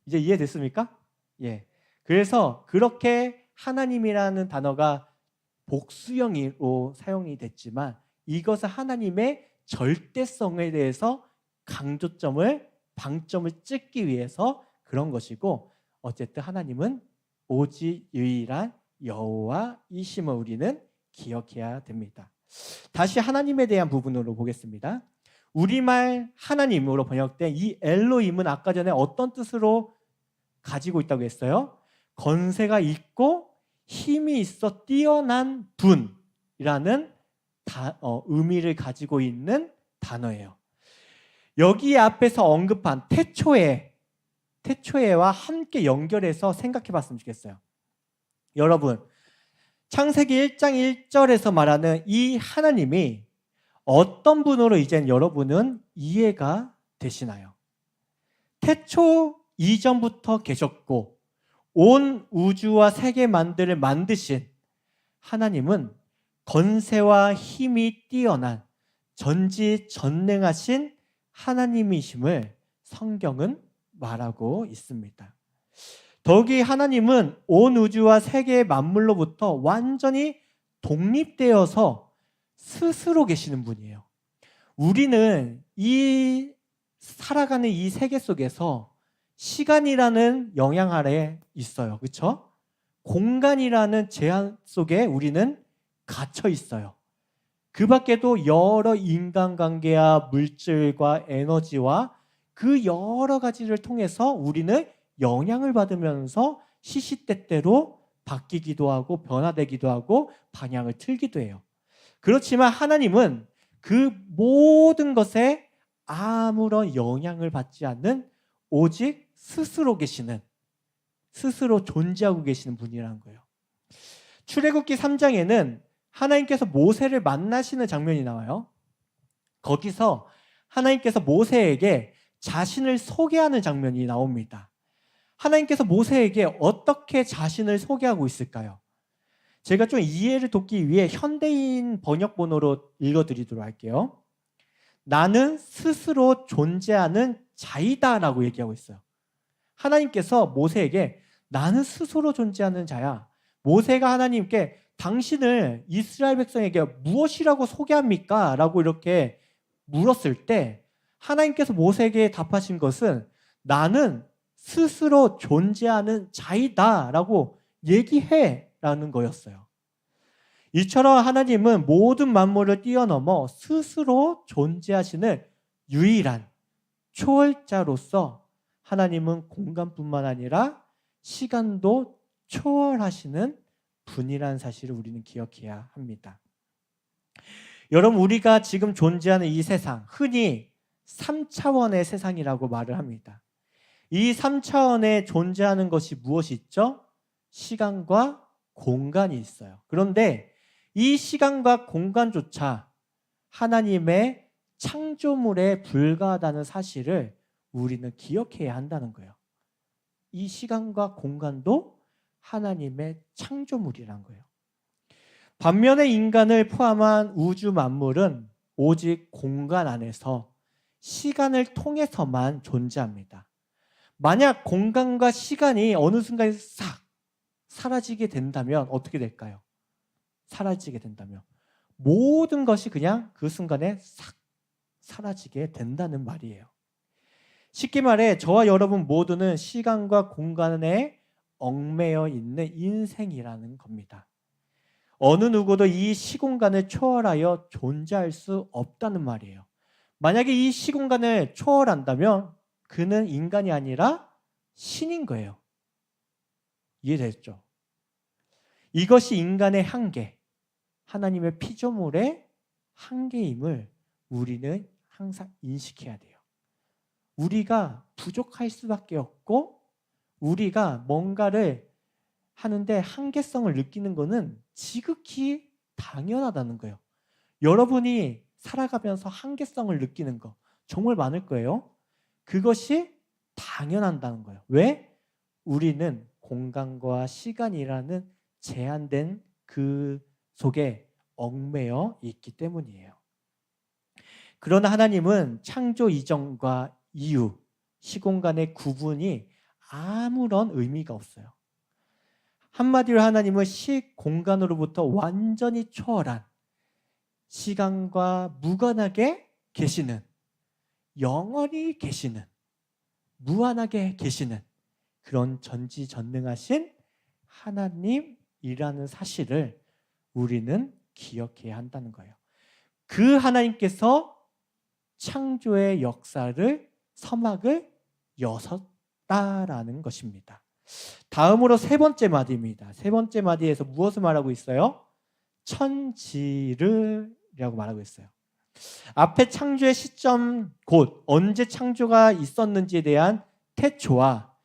이제 이해됐습니까? 예. 그래서 그렇게 하나님이라는 단어가 복수형으로 사용이 됐지만 이것은 하나님의 절대성에 대해서 방점을 찍기 위해서 그런 것이고, 어쨌든 하나님은 오직 유일한 여호와이심을 우리는 기억해야 됩니다. 다시 하나님에 대한 부분으로 보겠습니다. 우리말 하나님으로 번역된 이 엘로힘은 아까 전에 어떤 뜻으로 가지고 있다고 했어요? 건세가 있고 힘이 있어 뛰어난 분이라는 의미를 가지고 있는 단어예요. 여기 앞에서 언급한 태초에와 함께 연결해서 생각해 봤으면 좋겠어요. 여러분, 창세기 1장 1절에서 말하는 이 하나님이 어떤 분으로 이젠 여러분은 이해가 되시나요? 태초 이전부터 계셨고 온 우주와 세계 만들을 만드신 하나님은 건세와 힘이 뛰어난 전지전능하신 하나님이심을 성경은 말하고 있습니다. 더욱이 하나님은 온 우주와 세계의 만물로부터 완전히 독립되어서 스스로 계시는 분이에요. 우리는 살아가는 이 세계 속에서 시간이라는 영향 아래에 있어요. 그렇죠? 공간이라는 제한 속에 우리는 갇혀 있어요. 그 밖에도 여러 인간관계와 물질과 에너지와 그 여러 가지를 통해서 우리는 영향을 받으면서 시시때때로 바뀌기도 하고 변화되기도 하고 방향을 틀기도 해요. 그렇지만 하나님은 그 모든 것에 아무런 영향을 받지 않는 오직 스스로 존재하고 계시는 분이라는 거예요. 출애굽기 3장에는 하나님께서 모세를 만나시는 장면이 나와요. 거기서 하나님께서 모세에게 자신을 소개하는 장면이 나옵니다. 하나님께서 모세에게 어떻게 자신을 소개하고 있을까요? 제가 좀 이해를 돕기 위해 현대인 번역본으로 읽어드리도록 할게요. 나는 스스로 존재하는 자이다라고 얘기하고 있어요. 하나님께서 모세에게 나는 스스로 존재하는 자야. 모세가 하나님께 당신을 이스라엘 백성에게 무엇이라고 소개합니까? 라고 이렇게 물었을 때 하나님께서 모세에게 답하신 것은 나는 스스로 존재하는 자이다 라고 얘기해 라는 거였어요. 이처럼 하나님은 모든 만물을 뛰어넘어 스스로 존재하시는 유일한 초월자로서 하나님은 공간뿐만 아니라 시간도 초월하시는 분이라는 사실을 우리는 기억해야 합니다. 여러분, 우리가 지금 존재하는 이 세상, 흔히 3차원의 세상이라고 말을 합니다. 이 3차원에 존재하는 것이 무엇이 있죠? 시간과 공간이 있어요. 그런데 이 시간과 공간조차 하나님의 창조물에 불과하다는 사실을 우리는 기억해야 한다는 거예요. 이 시간과 공간도 하나님의 창조물이란 거예요. 반면에 인간을 포함한 우주 만물은 오직 공간 안에서 시간을 통해서만 존재합니다. 만약 공간과 시간이 어느 순간에 싹 사라지게 된다면 어떻게 될까요? 사라지게 된다면 모든 것이 그냥 그 순간에 싹 사라지게 된다는 말이에요. 쉽게 말해 저와 여러분 모두는 시간과 공간에 얽매여 있는 인생이라는 겁니다. 어느 누구도 이 시공간을 초월하여 존재할 수 없다는 말이에요. 만약에 이 시공간을 초월한다면 그는 인간이 아니라 신인 거예요. 이해됐죠? 이것이 인간의 한계, 하나님의 피조물의 한계임을 우리는 항상 인식해야 돼요. 우리가 부족할 수밖에 없고 우리가 뭔가를 하는데 한계성을 느끼는 것은 지극히 당연하다는 거예요. 여러분이 살아가면서 한계성을 느끼는 거 정말 많을 거예요. 그것이 당연한다는 거예요. 왜? 우리는 공간과 시간이라는 제한된 그 속에 얽매여 있기 때문이에요. 그러나 하나님은 창조 이전과 이후 시공간의 구분이 아무런 의미가 없어요. 한마디로 하나님은 시공간으로부터 완전히 초월한 시간과 무관하게 계시는, 영원히 계시는, 무한하게 계시는 그런 전지전능하신 하나님이라는 사실을 우리는 기억해야 한다는 거예요. 그 하나님께서 창조의 역사를, 서막을 여셨다라는 것입니다. 다음으로 세 번째 마디입니다. 세 번째 마디에서 무엇을 말하고 있어요? 천지를이라고 말하고 있어요. 앞에 창조의 시점, 곧 언제 창조가 있었는지에 대한 태초와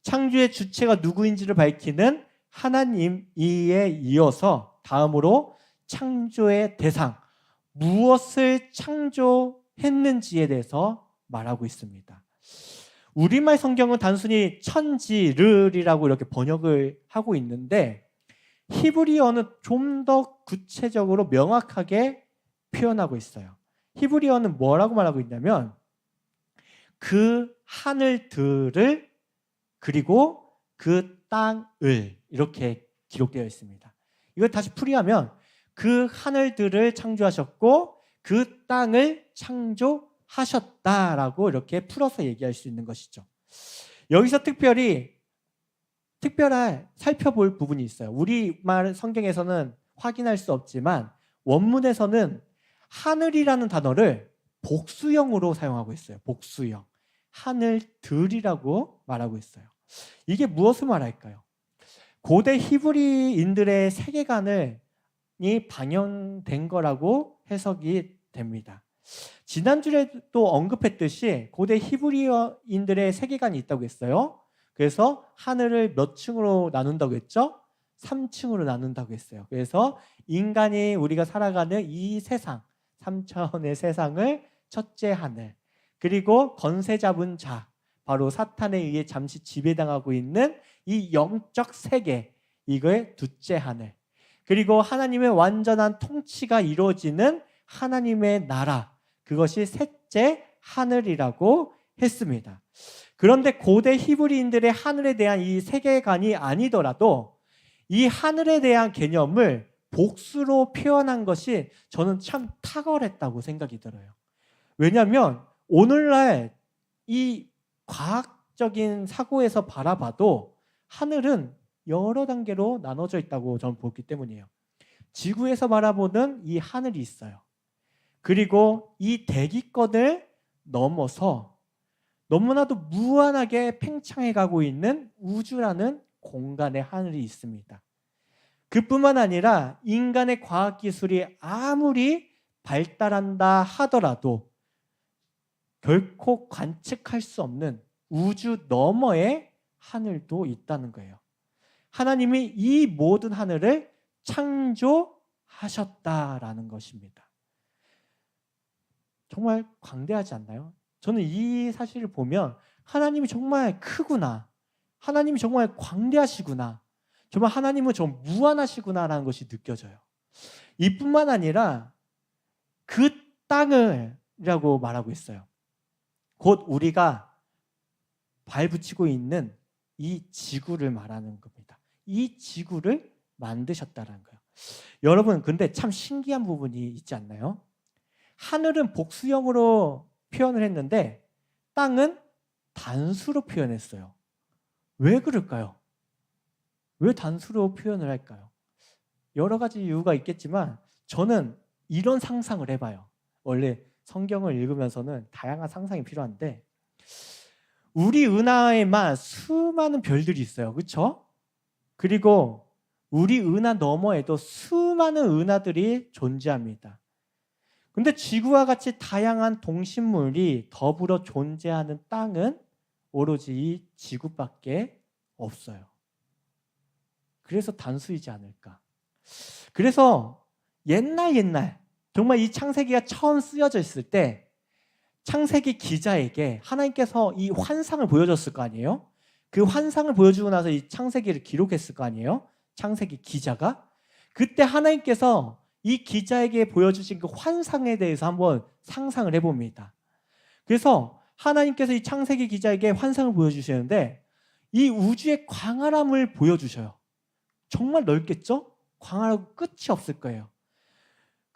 창조의 주체가 누구인지를 밝히는 하나님이에 이어서 다음으로 창조의 대상, 무엇을 창조했는지에 대해서 말하고 있습니다. 우리말 성경은 단순히 천지를이라고 이렇게 번역을 하고 있는데 히브리어는 좀 더 구체적으로 명확하게 표현하고 있어요. 히브리어는 뭐라고 말하고 있냐면 그 하늘들을 그리고 그 땅을 이렇게 기록되어 있습니다. 이걸 다시 풀이하면 그 하늘들을 창조하셨고 그 땅을 창조하셨다라고 이렇게 풀어서 얘기할 수 있는 것이죠. 여기서 특별히 살펴볼 부분이 있어요. 우리말 성경에서는 확인할 수 없지만 원문에서는 하늘이라는 단어를 복수형으로 사용하고 있어요. 복수형. 하늘들이라고 말하고 있어요. 이게 무엇을 말할까요? 고대 히브리인들의 세계관이 반영된 거라고 해석이 됩니다. 지난주에도 언급했듯이 고대 히브리인들의 세계관이 있다고 했어요. 그래서 하늘을 몇 층으로 나눈다고 했죠? 3층으로 나눈다고 했어요. 그래서 인간이 우리가 살아가는 이 세상, 3차원의 세상을 첫째 하늘, 그리고 권세 잡은 자, 바로 사탄에 의해 잠시 지배당하고 있는 이 영적 세계, 이거의 둘째 하늘, 그리고 하나님의 완전한 통치가 이루어지는 하나님의 나라, 그것이 셋째 하늘이라고 했습니다. 그런데 고대 히브리인들의 하늘에 대한 이 세계관이 아니더라도 이 하늘에 대한 개념을 복수로 표현한 것이 저는 참 탁월했다고 생각이 들어요. 왜냐하면 오늘날 이 과학적인 사고에서 바라봐도 하늘은 여러 단계로 나눠져 있다고 저는 보기 때문이에요. 지구에서 바라보는 이 하늘이 있어요. 그리고 이 대기권을 넘어서 너무나도 무한하게 팽창해 가고 있는 우주라는 공간의 하늘이 있습니다. 그뿐만 아니라 인간의 과학기술이 아무리 발달한다 하더라도 결코 관측할 수 없는 우주 너머의 하늘도 있다는 거예요. 하나님이 이 모든 하늘을 창조하셨다라는 것입니다. 정말 광대하지 않나요? 저는 이 사실을 보면 하나님이 정말 크구나, 하나님이 정말 광대하시구나, 정말 하나님은 좀 무한하시구나라는 것이 느껴져요. 이뿐만 아니라 그 땅을이라고 말하고 있어요. 곧 우리가 발붙이고 있는 이 지구를 말하는 겁니다. 이 지구를 만드셨다는 거예요. 여러분, 근데 참 신기한 부분이 있지 않나요? 하늘은 복수형으로 표현을 했는데 땅은 단수로 표현했어요. 왜 그럴까요? 왜 단수로 표현을 할까요? 여러 가지 이유가 있겠지만 저는 이런 상상을 해봐요. 원래 성경을 읽으면서는 다양한 상상이 필요한데 우리 은하에만 수많은 별들이 있어요. 그렇죠? 그리고 우리 은하 너머에도 수많은 은하들이 존재합니다. 근데 지구와 같이 다양한 동식물이 더불어 존재하는 땅은 오로지 이 지구밖에 없어요. 그래서 단수이지 않을까. 그래서 옛날 정말 이 창세기가 처음 쓰여져 있을 때 창세기 기자에게 하나님께서 이 환상을 보여줬을 거 아니에요? 그 환상을 보여주고 나서 이 창세기를 기록했을 거 아니에요? 창세기 기자가. 그때 하나님께서 이 기자에게 보여주신 그 환상에 대해서 한번 상상을 해봅니다. 그래서 하나님께서 이 창세기 기자에게 환상을 보여주시는데 이 우주의 광활함을 보여주셔요. 정말 넓겠죠? 광활하고 끝이 없을 거예요.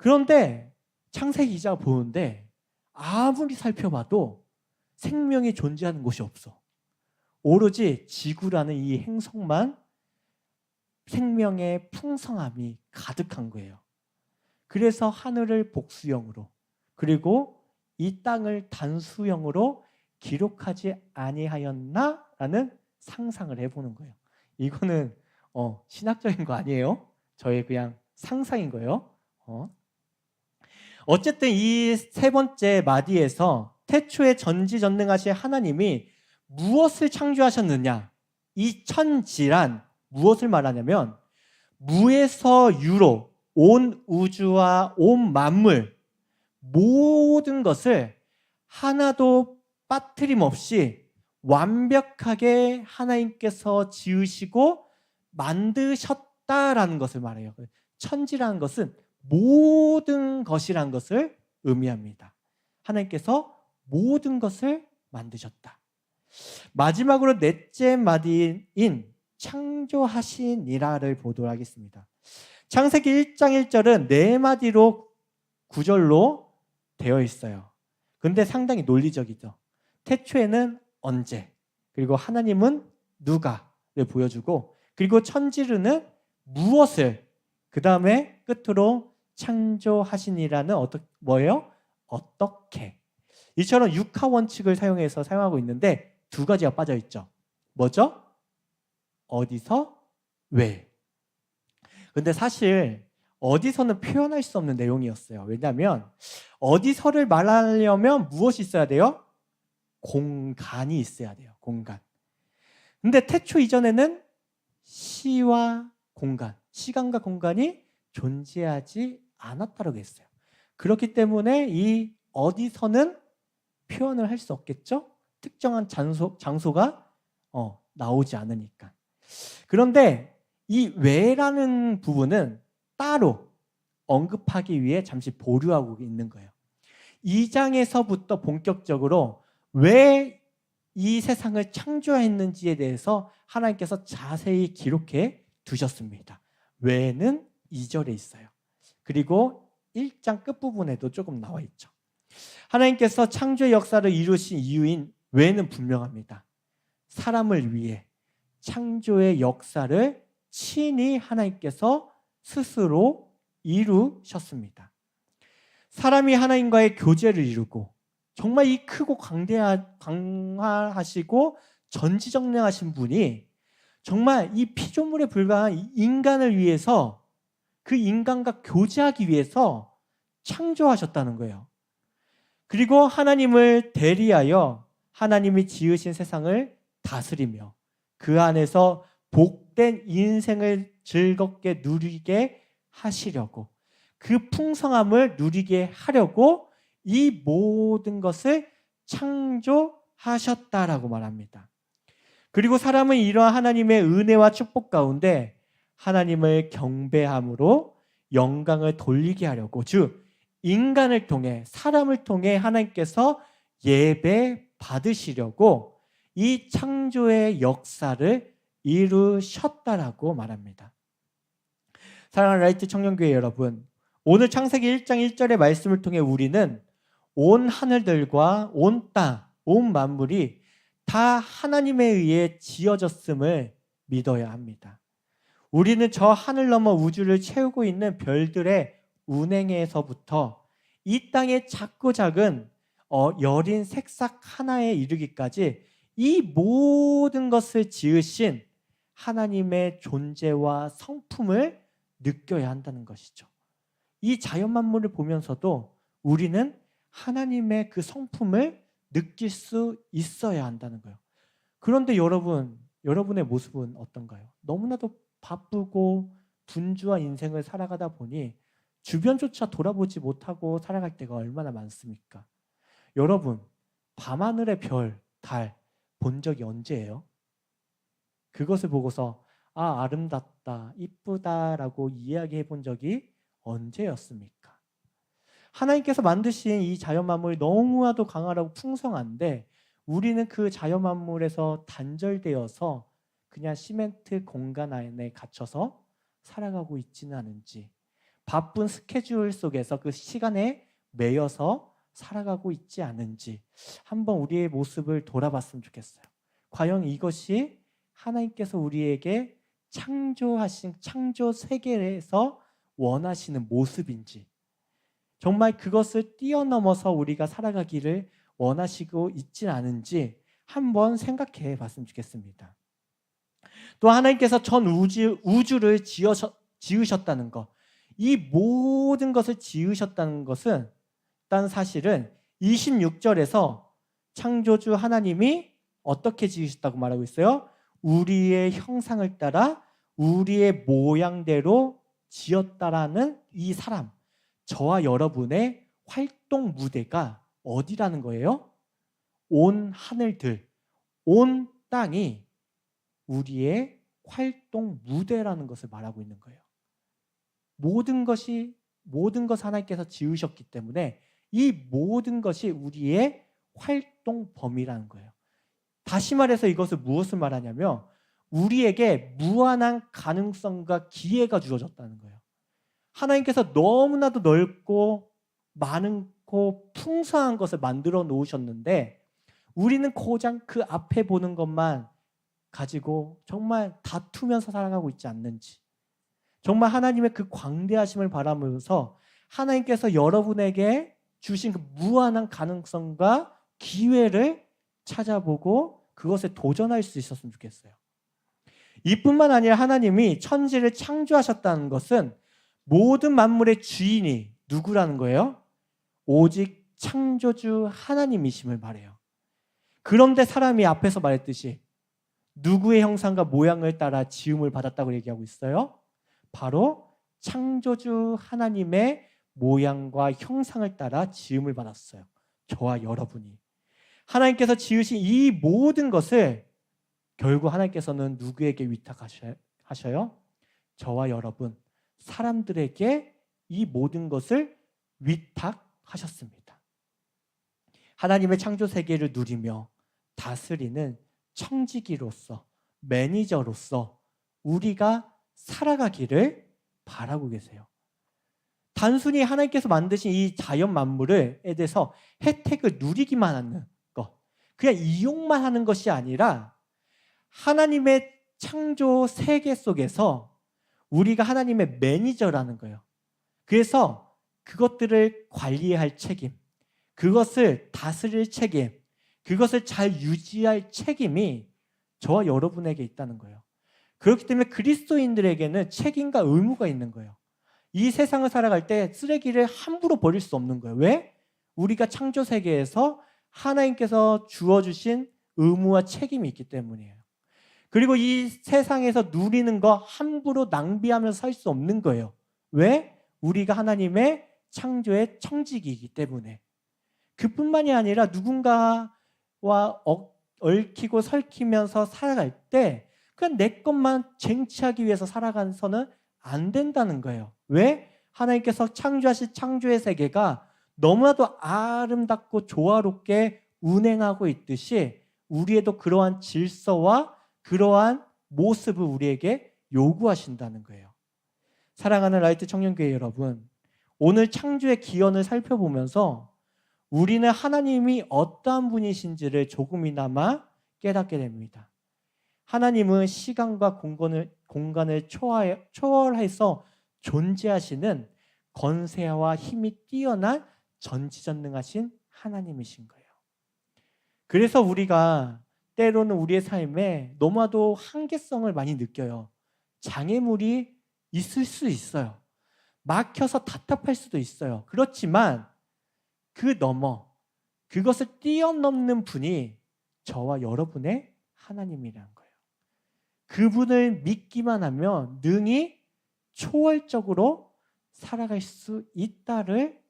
그런데 창세기 기자가 보는데 아무리 살펴봐도 생명이 존재하는 곳이 없어. 오로지 지구라는 이 행성만 생명의 풍성함이 가득한 거예요. 그래서 하늘을 복수형으로 그리고 이 땅을 단수형으로 기록하지 아니하였나라는 상상을 해보는 거예요. 이거는 신학적인 거 아니에요. 저의 그냥 상상인 거예요. 어쨌든 이 세 번째 마디에서 태초에 전지전능하신 하나님이 무엇을 창조하셨느냐? 이 천지란 무엇을 말하냐면 무에서 유로 온 우주와 온 만물 모든 것을 하나도 빠트림 없이 완벽하게 하나님께서 지으시고 만드셨다라는 것을 말해요. 천지라는 것은 모든 것이라는 것을 의미합니다. 하나님께서 모든 것을 만드셨다. 마지막으로 넷째 마디인 창조하시니라를 보도록 하겠습니다. 창세기 1장 1절은 네 마디로 구절로 되어 있어요. 근데 상당히 논리적이죠. 태초에는 언제, 그리고 하나님은 누가를 보여주고, 그리고 천지르는 무엇을, 그 다음에 끝으로 창조하시니라는 뭐예요? 어떻게. 이처럼 육하 원칙을 사용해서 사용하고 있는데 두 가지가 빠져 있죠. 뭐죠? 어디서, 왜. 근데 사실 어디서는 표현할 수 없는 내용이었어요. 왜냐하면 어디서를 말하려면 무엇이 있어야 돼요? 공간이 있어야 돼요. 공간. 근데 태초 이전에는 시와 공간, 시간과 공간이 존재하지 않았다고 했어요. 그렇기 때문에 이 어디서는 표현을 할 수 없겠죠? 특정한 장소가 나오지 않으니까. 그런데 이 왜라는 부분은 따로 언급하기 위해 잠시 보류하고 있는 거예요. 2장에서부터 본격적으로 왜 이 세상을 창조했는지에 대해서 하나님께서 자세히 기록해 두셨습니다. 왜는 2절에 있어요. 그리고 1장 끝부분에도 조금 나와 있죠. 하나님께서 창조의 역사를 이루신 이유인 왜는 분명합니다. 사람을 위해 창조의 역사를 친히 하나님께서 스스로 이루셨습니다. 사람이 하나님과의 교제를 이루고 정말 이 크고 광활하시고 전지전능하신 분이 정말 이 피조물에 불과한 이 인간을 위해서 그 인간과 교제하기 위해서 창조하셨다는 거예요. 그리고 하나님을 대리하여 하나님이 지으신 세상을 다스리며 그 안에서 복된 인생을 즐겁게 누리게 하시려고, 그 풍성함을 누리게 하려고 이 모든 것을 창조하셨다라고 말합니다. 그리고 사람은 이러한 하나님의 은혜와 축복 가운데 하나님을 경배함으로 영광을 돌리게 하려고, 즉 인간을 통해, 사람을 통해 하나님께서 예배 받으시려고 이 창조의 역사를 이루셨다라고 말합니다. 사랑하는 라이트 청년교회 여러분, 오늘 창세기 1장 1절의 말씀을 통해 우리는 온 하늘들과 온 땅, 온 만물이 다 하나님에 의해 지어졌음을 믿어야 합니다. 우리는 저 하늘 너머 우주를 채우고 있는 별들의 운행에서부터 이 땅의 작고 작은 여린 색삭 하나에 이르기까지 이 모든 것을 지으신 하나님의 존재와 성품을 느껴야 한다는 것이죠. 이 자연 만물을 보면서도 우리는 하나님의 그 성품을 느낄 수 있어야 한다는 거예요. 그런데 여러분의 모습은 어떤가요? 너무나도 바쁘고 분주한 인생을 살아가다 보니 주변조차 돌아보지 못하고 살아갈 때가 얼마나 많습니까? 여러분, 밤하늘의 별, 달 본 적이 언제예요? 그것을 보고서 아, 아름답다, 이쁘다라고 이야기해 본 적이 언제였습니까? 하나님께서 만드신 이 자연 만물이 너무나도 강하고 풍성한데 우리는 그 자연 만물에서 단절되어서 그냥 시멘트 공간 안에 갇혀서 살아가고 있지는 않은지, 바쁜 스케줄 속에서 그 시간에 매여서 살아가고 있지 않은지 한번 우리의 모습을 돌아봤으면 좋겠어요. 과연 이것이 하나님께서 우리에게 창조하신 창조 세계에서 원하시는 모습인지, 정말 그것을 뛰어넘어서 우리가 살아가기를 원하시고 있지 않은지 한번 생각해 봤으면 좋겠습니다. 또 하나님께서 전 우주를 지으셨다는 것, 이 모든 것을 지으셨다는 것은 일단 사실은 26절에서 창조주 하나님이 어떻게 지으셨다고 말하고 있어요? 우리의 형상을 따라 우리의 모양대로 지었다라는 이 사람, 저와 여러분의 활동 무대가 어디라는 거예요? 온 하늘들, 온 땅이 우리의 활동 무대라는 것을 말하고 있는 거예요. 모든 것을 하나님께서 지으셨기 때문에 이 모든 것이 우리의 활동 범위라는 거예요. 다시 말해서 이것을 무엇을 말하냐면 우리에게 무한한 가능성과 기회가 주어졌다는 거예요. 하나님께서 너무나도 넓고 많고 풍성한 것을 만들어 놓으셨는데 우리는 고장 그 앞에 보는 것만 가지고 정말 다투면서 살아가고 있지 않는지, 정말 하나님의 그 광대하심을 바라보면서 하나님께서 여러분에게 주신 그 무한한 가능성과 기회를 찾아보고 그것에 도전할 수 있었으면 좋겠어요. 이뿐만 아니라 하나님이 천지를 창조하셨다는 것은 모든 만물의 주인이 누구라는 거예요? 오직 창조주 하나님이심을 말해요. 그런데 사람이 앞에서 말했듯이 누구의 형상과 모양을 따라 지음을 받았다고 얘기하고 있어요? 바로 창조주 하나님의 모양과 형상을 따라 지음을 받았어요. 저와 여러분이. 하나님께서 지으신 이 모든 것을 결국 하나님께서는 누구에게 위탁하셔요? 저와 여러분, 사람들에게 이 모든 것을 위탁하셨습니다. 하나님의 창조 세계를 누리며 다스리는 청지기로서, 매니저로서 우리가 살아가기를 바라고 계세요. 단순히 하나님께서 만드신 이 자연 만물에 대해서 혜택을 누리기만 하는 것, 그냥 이용만 하는 것이 아니라 하나님의 창조 세계 속에서 우리가 하나님의 매니저라는 거예요. 그래서 그것들을 관리할 책임, 그것을 다스릴 책임, 그것을 잘 유지할 책임이 저와 여러분에게 있다는 거예요. 그렇기 때문에 그리스도인들에게는 책임과 의무가 있는 거예요. 이 세상을 살아갈 때 쓰레기를 함부로 버릴 수 없는 거예요. 왜? 우리가 창조 세계에서 하나님께서 주어주신 의무와 책임이 있기 때문이에요. 그리고 이 세상에서 누리는 거 함부로 낭비하면서 살 수 없는 거예요. 왜? 우리가 하나님의 창조의 청지기이기 때문에. 그뿐만이 아니라 누군가와 얽히고 설키면서 살아갈 때 그냥 내 것만 쟁취하기 위해서 살아가서는 안 된다는 거예요. 왜? 하나님께서 창조하신 창조의 세계가 너무나도 아름답고 조화롭게 운행하고 있듯이 우리에도 그러한 질서와 그러한 모습을 우리에게 요구하신다는 거예요. 사랑하는 라이트 청년교회 여러분, 오늘 창조의 기원을 살펴보면서 우리는 하나님이 어떠한 분이신지를 조금이나마 깨닫게 됩니다. 하나님은 시간과 공간을 초월해서 존재하시는 권세와 힘이 뛰어난 전지전능하신 하나님이신 거예요. 그래서 우리가 때로는 우리의 삶에 너무나도 한계성을 많이 느껴요. 장애물이 있을 수 있어요. 막혀서 답답할 수도 있어요. 그렇지만 그 너머, 그것을 뛰어넘는 분이 저와 여러분의 하나님이라는 거예요. 그분을 믿기만 하면 능히 초월적으로 살아갈 수 있다를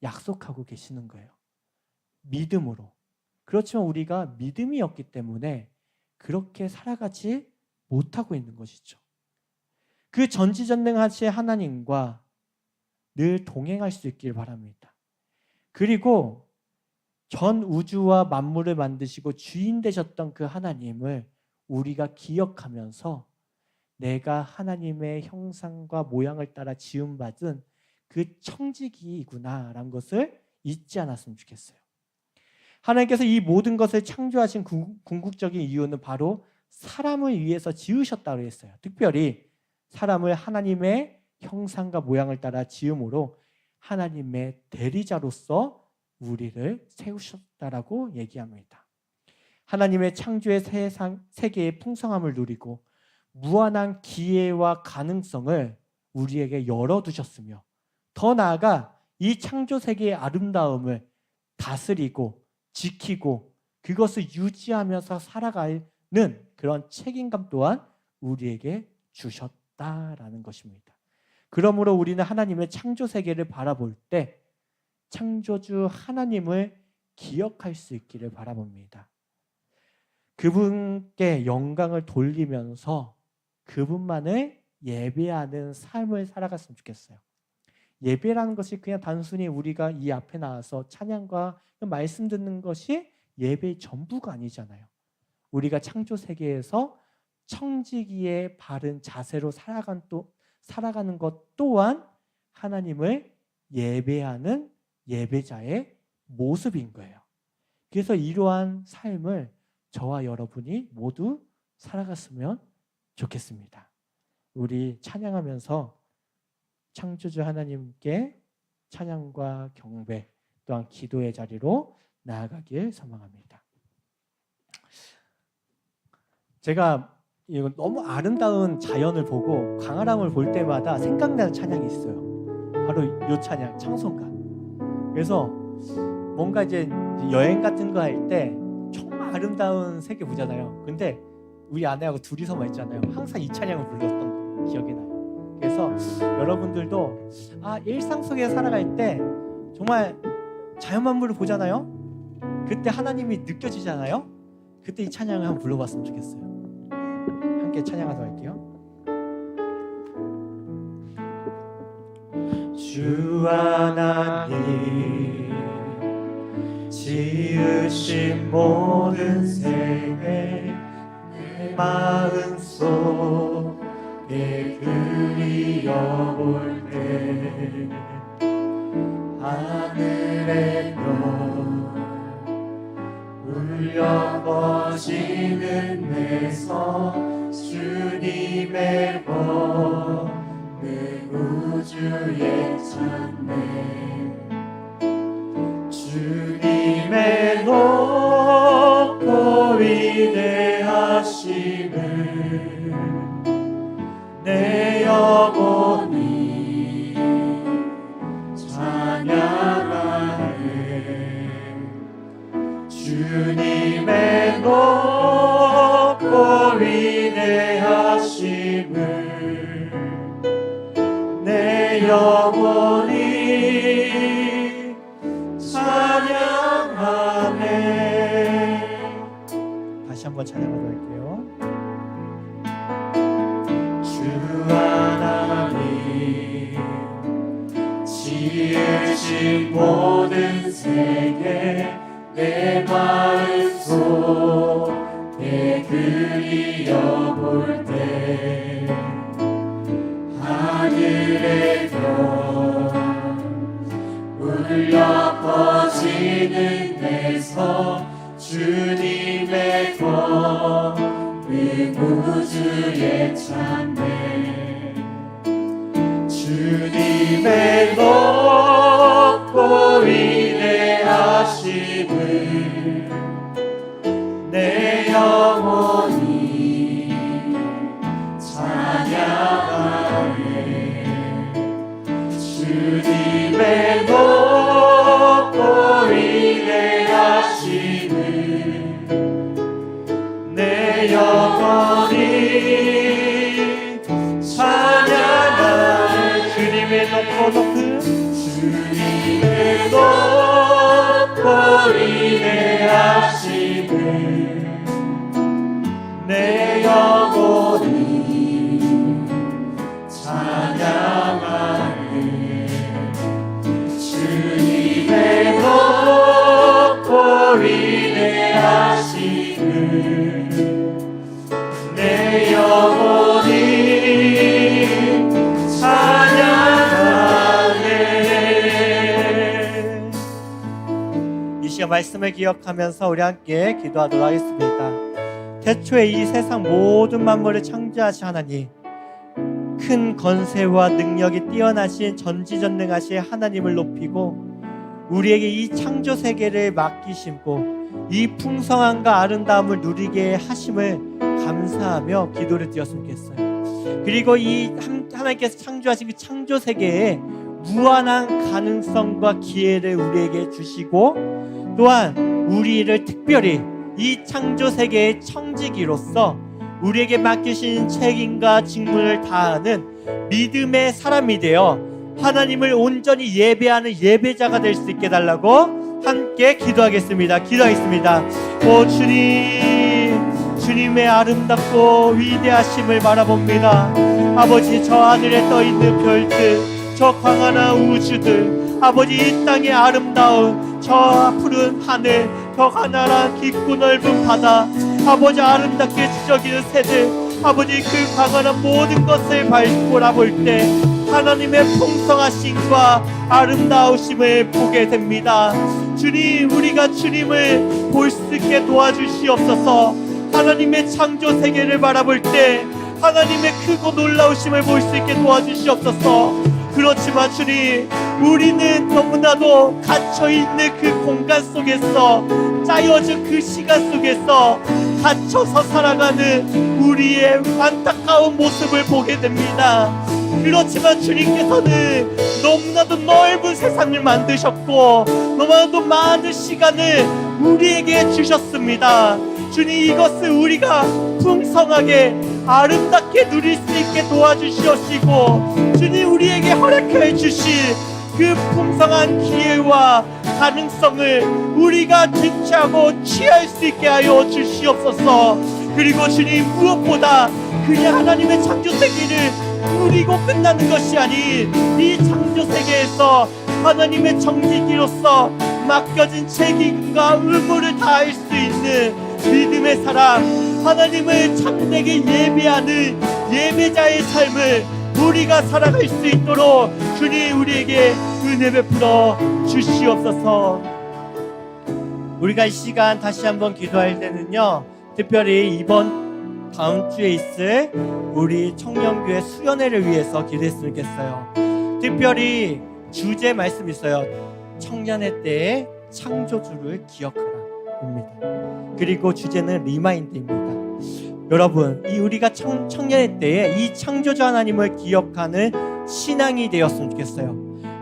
약속하고 계시는 거예요. 믿음으로. 그렇지만 우리가 믿음이 없기 때문에 그렇게 살아가지 못하고 있는 것이죠. 그 전지전능하신 하나님과 늘 동행할 수 있길 바랍니다. 그리고 전 우주와 만물을 만드시고 주인 되셨던 그 하나님을 우리가 기억하면서 내가 하나님의 형상과 모양을 따라 지음받은 그 청지기이구나라는 것을 잊지 않았으면 좋겠어요. 하나님께서 이 모든 것을 창조하신 궁극적인 이유는 바로 사람을 위해서 지으셨다고 했어요. 특별히 사람을 하나님의 형상과 모양을 따라 지음으로 하나님의 대리자로서 우리를 세우셨다라고 얘기합니다. 하나님의 창조의 세계의 풍성함을 누리고 무한한 기회와 가능성을 우리에게 열어두셨으며 더 나아가 이 창조 세계의 아름다움을 다스리고 지키고 그것을 유지하면서 살아가는 그런 책임감 또한 우리에게 주셨다라는 것입니다. 그러므로 우리는 하나님의 창조 세계를 바라볼 때 창조주 하나님을 기억할 수 있기를 바라봅니다. 그분께 영광을 돌리면서 그분만을 예배하는 삶을 살아갔으면 좋겠어요. 예배라는 것이 그냥 단순히 우리가 이 앞에 나와서 찬양과 말씀 듣는 것이 예배의 전부가 아니잖아요. 우리가 창조 세계에서 청지기의 바른 자세로 살아가는 것 또한 하나님을 예배하는 예배자의 모습인 거예요. 그래서 이러한 삶을 저와 여러분이 모두 살아갔으면 좋겠습니다. 우리 찬양하면서 창조주 하나님께 찬양과 경배 또한 기도의 자리로 나아가길 소망합니다. 제가 이건 너무 아름다운 자연을 보고 광활함을 볼 때마다 생각나는 찬양이 있어요. 바로 이 찬양 찬송가. 그래서 뭔가 이제 여행 같은 거 할 때 정말 아름다운 세계 보잖아요. 근데 우리 아내하고 둘이서만 있잖아요. 항상 이 찬양을 불렀던 기억이 나요. 그래서 여러분들도 일상 속에 살아갈 때 정말 자연 만물을 보잖아요. 그때 하나님이 느껴지잖아요. 그때 이 찬양을 한번 불러봤으면 좋겠어요. 함께 찬양하도록 할게요. 주 하나님 지으신 모든 세계 내 마음속에 그리워볼 때 하늘의 별 울려 퍼지는 내서 주님의 법는 우주에 찬네 주님의 높고 위대하심을 내 영혼이 찬양하네 주님의 높고 위대하심을 내 영혼이 찬양하네. 다시 한번 찬양하도록 할게요. 주 하나님 지으신 모든 세계 내 마음속에 그리워볼 때 하늘의 별 울려 퍼지는 데서 주님의 권능 우주에 찬네 주님의 높고 위대하심을 내 영혼이 찬양하네 주님의 높고 위대하심을 내 영혼이 찬양하네 주님의 높고 내 영혼이 찬양하네. 주님의 높고 위대하시네. 내 영혼이 찬양하네. 이 시간 말씀을 기억하면서 우리 함께 기도하도록 하겠습니다. 태초에 이 세상 모든 만물을 창조하신 하나님, 큰 권세와 능력이 뛰어나신 전지전능하신 하나님을 높이고 우리에게 이 창조 세계를 맡기시고 이 풍성함과 아름다움을 누리게 하심을 감사하며 기도를 드렸으면 좋겠어요. 그리고 이 하나님께서 창조하신 그 창조 세계에 무한한 가능성과 기회를 우리에게 주시고 또한 우리를 특별히 이 창조 세계의 청지기로서 우리에게 맡기신 책임과 직무를 다하는 믿음의 사람이 되어 하나님을 온전히 예배하는 예배자가 될 수 있게 달라고 함께 기도하겠습니다. 기도하겠습니다. 오 주님, 주님의 아름답고 위대하심을 바라봅니다. 아버지, 저 하늘에 떠있는 별들, 저 광활한 우주들, 아버지, 이 땅의 아름다운 저 푸른 하늘, 저 가나란 깊고 넓은 바다, 아버지, 아름답게 지저귀는 새들, 아버지, 그 광활한 모든 것을 바라볼 때 하나님의 풍성하심과 아름다우심을 보게 됩니다. 주님, 우리가 주님을 볼 수 있게 도와주시옵소서. 하나님의 창조 세계를 바라볼 때 하나님의 크고 놀라우심을 볼 수 있게 도와주시옵소서. 그렇지만 주님, 우리는 너무나도 갇혀있는 그 공간 속에서, 짜여진 그 시간 속에서 갇혀서 살아가는 우리의 안타까운 모습을 보게 됩니다. 그렇지만 주님께서는 너무나도 넓은 세상을 만드셨고 너무나도 많은 시간을 우리에게 주셨습니다. 주님, 이것을 우리가 풍성하게 아름답게 누릴 수 있게 도와주시옵시고, 주님, 우리에게 허락해 주신 그 풍성한 기회와 가능성을 우리가 쟁취하고 취할 수 있게 하여 주시옵소서. 그리고 주님, 무엇보다 그냥 하나님의 창조 세계를 누리고 끝나는 것이 아닌 이 창조 세계에서 하나님의 정직이로서 맡겨진 책임과 의무를 다할 수 있는 믿음의 사람, 하나님을 참되게 예배하는 예배자의 삶을 우리가 살아갈 수 있도록 주님, 우리에게 은혜 베풀어 주시옵소서. 우리가 이 시간 다시 한번 기도할 때는요, 특별히 이번 다음 주에 있을 우리 청년교회 수련회를 위해서 기도했으면 좋겠어요. 특별히 주제 말씀이 있어요. 청년회 때의 창조주를 기억하라 입니다. 그리고 주제는 리마인드입니다. 여러분, 이 우리가 청년회 때에 이 창조주 하나님을 기억하는 신앙이 되었으면 좋겠어요.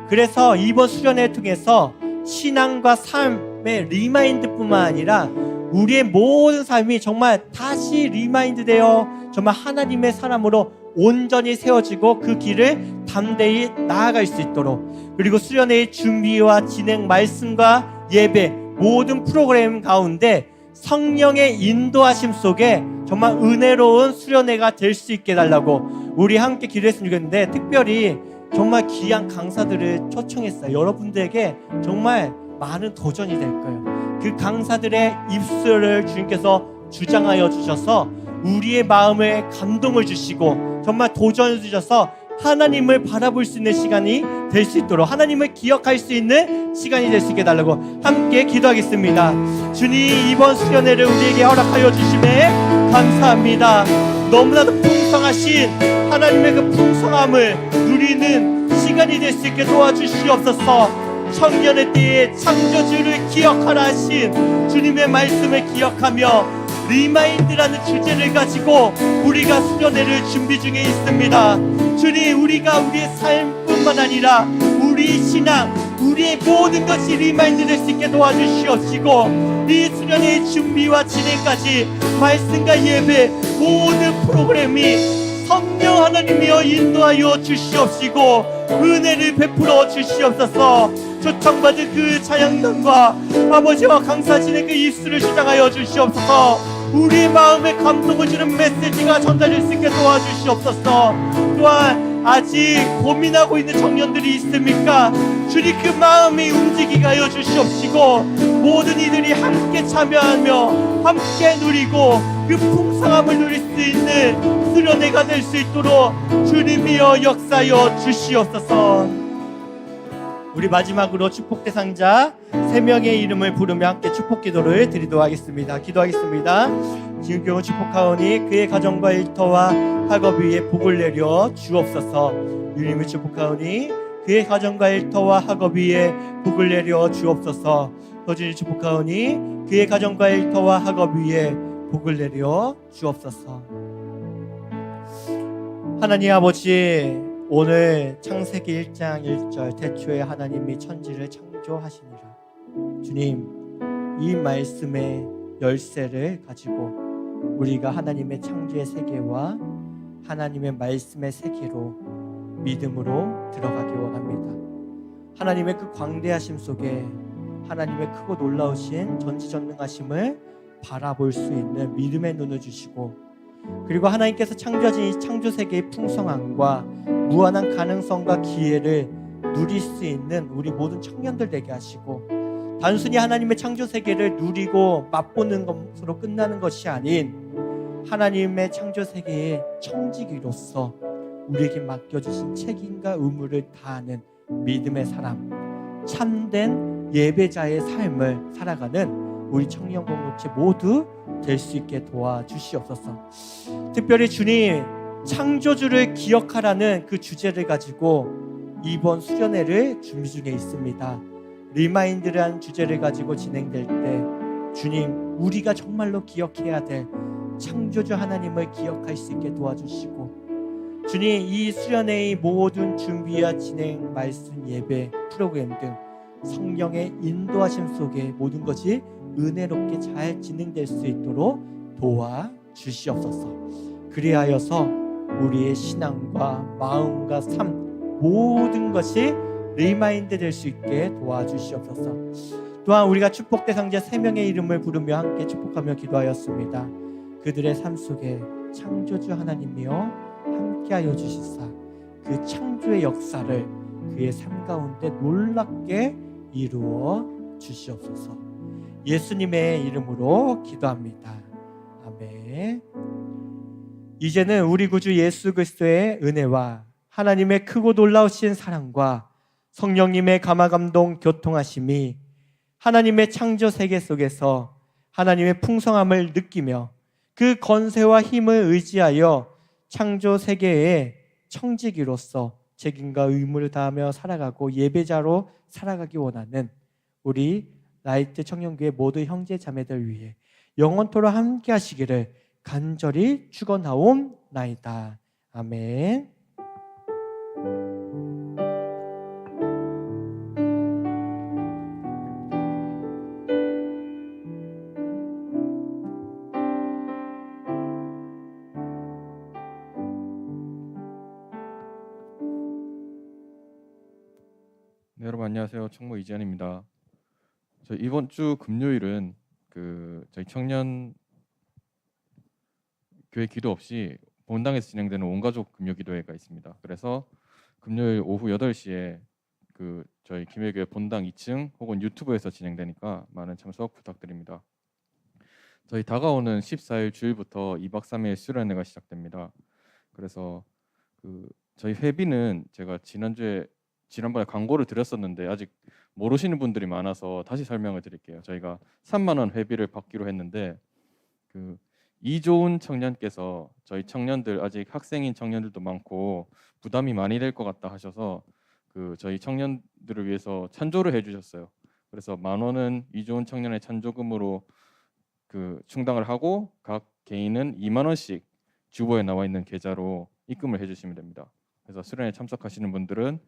그래서 이번 수련회를 통해서 신앙과 삶의 리마인드뿐만 아니라 우리의 모든 삶이 정말 다시 리마인드 되어 정말 하나님의 사람으로 온전히 세워지고 그 길을 담대히 나아갈 수 있도록, 그리고 수련회의 준비와 진행, 말씀과 예배 모든 프로그램 가운데 성령의 인도하심 속에 정말 은혜로운 수련회가 될 수 있게 달라고 우리 함께 기도했으면 좋겠는데, 특별히 정말 귀한 강사들을 초청했어요. 여러분들에게 정말 많은 도전이 될 거예요. 그 강사들의 입술을 주님께서 주장하여 주셔서 우리의 마음에 감동을 주시고 정말 도전을 주셔서 하나님을 바라볼 수 있는 시간이 될 수 있도록, 하나님을 기억할 수 있는 시간이 될 수 있게 달라고 함께 기도하겠습니다. 주님, 이번 수련회를 우리에게 허락하여 주심에 감사합니다. 너무나도 풍성하신 하나님의 그 풍성함을 누리는 시간이 될 수 있게 도와주시옵소서. 청년의 때에 창조주를 기억하라 하신 주님의 말씀을 기억하며 리마인드라는 주제를 가지고 우리가 수련회를 준비 중에 있습니다. 주님, 우리가 우리의 삶뿐만 아니라 우리의 신앙, 우리의 모든 것이 리마인드 될 수 있게 도와주시옵시고, 이 수련회의 준비와 진행까지 말씀과 예배 모든 프로그램이 성령 하나님이여 인도하여 주시옵시고 은혜를 베풀어 주시옵소서. 초청받은 그 찬양단과 아버지와 강사진의 그 입술을 주장하여 주시옵소서. 우리 마음에 감동을 주는 메시지가 전달될 수 있게 도와주시옵소서. 또한 아직 고민하고 있는 청년들이 있습니까? 주님 그 마음이 움직이게 하여 주시옵시고 모든 이들이 함께 참여하며 함께 누리고 그 풍성함을 누릴 수 있는 수련회가 될 수 있도록 주님이여 역사하여 주시옵소서. 우리 마지막으로 축복 대상자 3명의 이름을 부르며 함께 축복 기도를 드리도록 하겠습니다. 기도하겠습니다. 지금경을 축복하오니 그의 가정과 일터와 학업 위에 복을 내려 주옵소서. 주님을 축복하오니 그의 가정과 일터와 학업 위에 복을 내려 주옵소서. 서준이 축복하오니 그의 가정과 일터와 학업 위에 복을 내려 주옵소서. 하나님 아버지, 오늘 창세기 1장 1절 태초에 하나님이 천지를 창조하시니라. 주님, 이 말씀의 열쇠를 가지고 우리가 하나님의 창조의 세계와 하나님의 말씀의 세계로 믿음으로 들어가기 원합니다. 하나님의 그 광대하심 속에 하나님의 크고 놀라우신 전지전능하심을 바라볼 수 있는 믿음의 눈을 주시고, 그리고 하나님께서 창조하신 이 창조세계의 풍성함과 무한한 가능성과 기회를 누릴 수 있는 우리 모든 청년들 되게 하시고, 단순히 하나님의 창조세계를 누리고 맛보는 것으로 끝나는 것이 아닌 하나님의 창조세계의 청지기로서 우리에게 맡겨주신 책임과 의무를 다하는 믿음의 사람, 참된 예배자의 삶을 살아가는 우리 청년 공동체 모두 될 수 있게 도와주시옵소서. 특별히 주님, 창조주를 기억하라는 그 주제를 가지고 이번 수련회를 준비 중에 있습니다. 리마인드라는 주제를 가지고 진행될 때 주님, 우리가 정말로 기억해야 될 창조주 하나님을 기억할 수 있게 도와주시고, 주님, 이 수련회의 모든 준비와 진행, 말씀, 예배, 프로그램 등 성령의 인도하심 속에 모든 것이 은혜롭게 잘 진행될 수 있도록 도와주시옵소서. 그리하여서 우리의 신앙과 마음과 삶 모든 것이 리마인드 될 수 있게 도와주시옵소서. 또한 우리가 축복 대상자 3명의 이름을 부르며 함께 축복하며 기도하였습니다. 그들의 삶 속에 창조주 하나님이여 함께하여 주시사 그 창조의 역사를 그의 삶 가운데 놀랍게 이루어 주시옵소서. 예수님의 이름으로 기도합니다. 아멘. 이제는 우리 구주 예수 그리스도의 은혜와 하나님의 크고 놀라우신 사랑과 성령님의 감화감동 교통하심이 하나님의 창조 세계 속에서 하나님의 풍성함을 느끼며 그 권세와 힘을 의지하여 창조 세계의 청지기로서 책임과 의무를 다하며 살아가고 예배자로 살아가기 원하는 우리 라이트 청년교회 모두 형제 자매들 위해 영원토록 함께 하시기를 간절히 축원하옵나이다. 아멘. 네, 여러분 안녕하세요. 총무 이지현입니다. 저 이번 주 금요일은 저희 청년 교회 기도 없이 본당에서 진행되는 온가족 금요 기도회가 있습니다. 그래서 금요일 오후 8시에 저희 김해교회 본당 2층 혹은 유튜브에서 진행되니까 많은 참석 부탁드립니다. 저희 다가오는 14일 주일부터 2박 3일 수련회가 시작됩니다. 그래서 저희 회비는 제가 지난번에 광고를 드렸었는데 아직 모르시는 분들이 많아서 다시 설명을 드릴게요. 저희가 3만 원 회비를 받기로 했는데 이조은 청년께서 저희 청년들, 아직 학생인 청년들도 많고 부담이 많이 될 것 같다 하셔서 저희 청년들을 위해서 찬조를 해주셨어요. 그래서 10,000원은 이조은 청년의 찬조금으로 충당을 하고 각 개인은 2만 원씩 주보에 나와 있는 계좌로 입금을 해주시면 됩니다. 그래서 수련회 참석하시는 분들은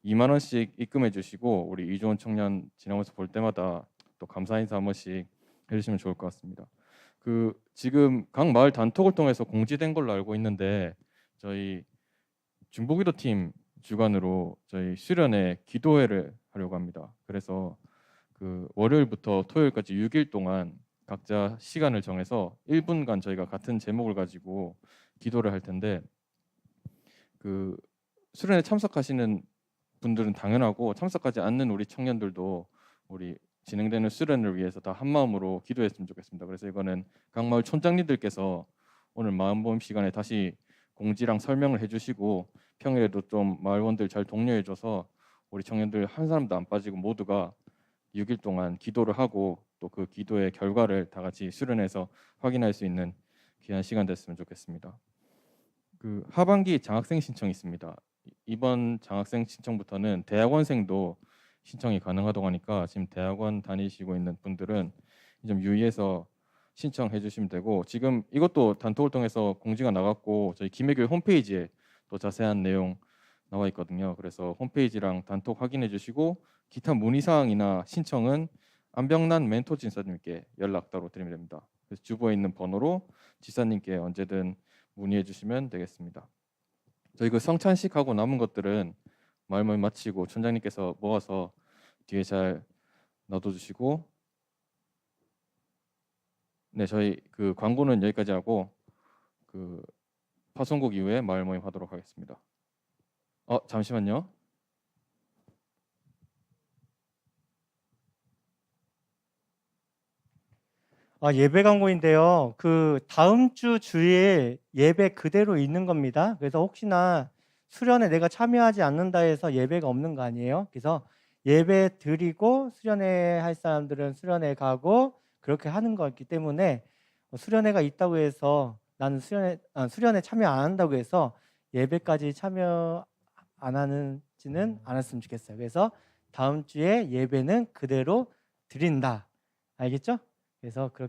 2만 원씩 입금해 주시고 우리 이조은 청년 지나면서 볼 때마다 또 감사 인사 한 번씩 해주시면 좋을 것 같습니다. 지금 각 마을 단톡을 통해서 공지된 걸로 알고 있는데 저희 중보기도 팀 주간으로 저희 수련회 기도회를 하려고 합니다. 그래서 그 월요일부터 토요일까지 6일 동안 각자 시간을 정해서 1분간 저희가 같은 제목을 가지고 기도를 할 텐데, 그 수련회 참석하시는 분들은 당연하고 참석하지 않는 우리 청년들도 우리 진행되는 수련을 위해서 다 한 마음으로 기도했으면 좋겠습니다. 그래서 이거는 각 마을 촌장님들께서 오늘 마음 모임 시간에 다시 공지랑 설명을 해주시고, 평일에도 좀 마을원들 잘 독려해줘서 우리 청년들 한 사람도 안 빠지고 모두가 6일 동안 기도를 하고 또 그 기도의 결과를 다 같이 수련해서 확인할 수 있는 귀한 시간 됐으면 좋겠습니다. 그 하반기 장학생 신청이 있습니다. 이번 장학생 신청부터는 대학원생도 신청이 가능하다고 하니까 지금 대학원 다니시고 있는 분들은 좀 유의해서 신청해 주시면 되고, 지금 이것도 단톡을 통해서 공지가 나갔고 저희 김해교회 홈페이지에 또 자세한 내용 나와 있거든요. 그래서 홈페이지랑 단톡 확인해 주시고 기타 문의 사항이나 신청은 안병난 멘토 진사님께 연락 따로 드리면 됩니다. 그래서 주보에 있는 번호로 지사님께 언제든 문의해 주시면 되겠습니다. 저희 그 성찬식 하고 남은 것들은 마을 모임 마치고 촌장님께서 모아서 뒤에 잘 놔둬주시고, 네, 저희 그 광고는 여기까지 하고 그 파송국 이후에 마을 모임 하도록 하겠습니다. 잠시만요. 예배 광고인데요. 그 다음 주 주일 예배 그대로 있는 겁니다. 그래서 혹시나 수련회 내가 참여하지 않는다 해서 예배가 없는 거 아니에요. 그래서 예배 드리고 수련회 할 사람들은 수련회 가고 그렇게 하는 거였기 때문에 수련회가 있다고 해서 나는 수련회 참여 안 한다고 해서 예배까지 참여 안 하는지는 않았으면 좋겠어요. 그래서 다음 주에 예배는 그대로 드린다. 알겠죠? 그래서 그렇게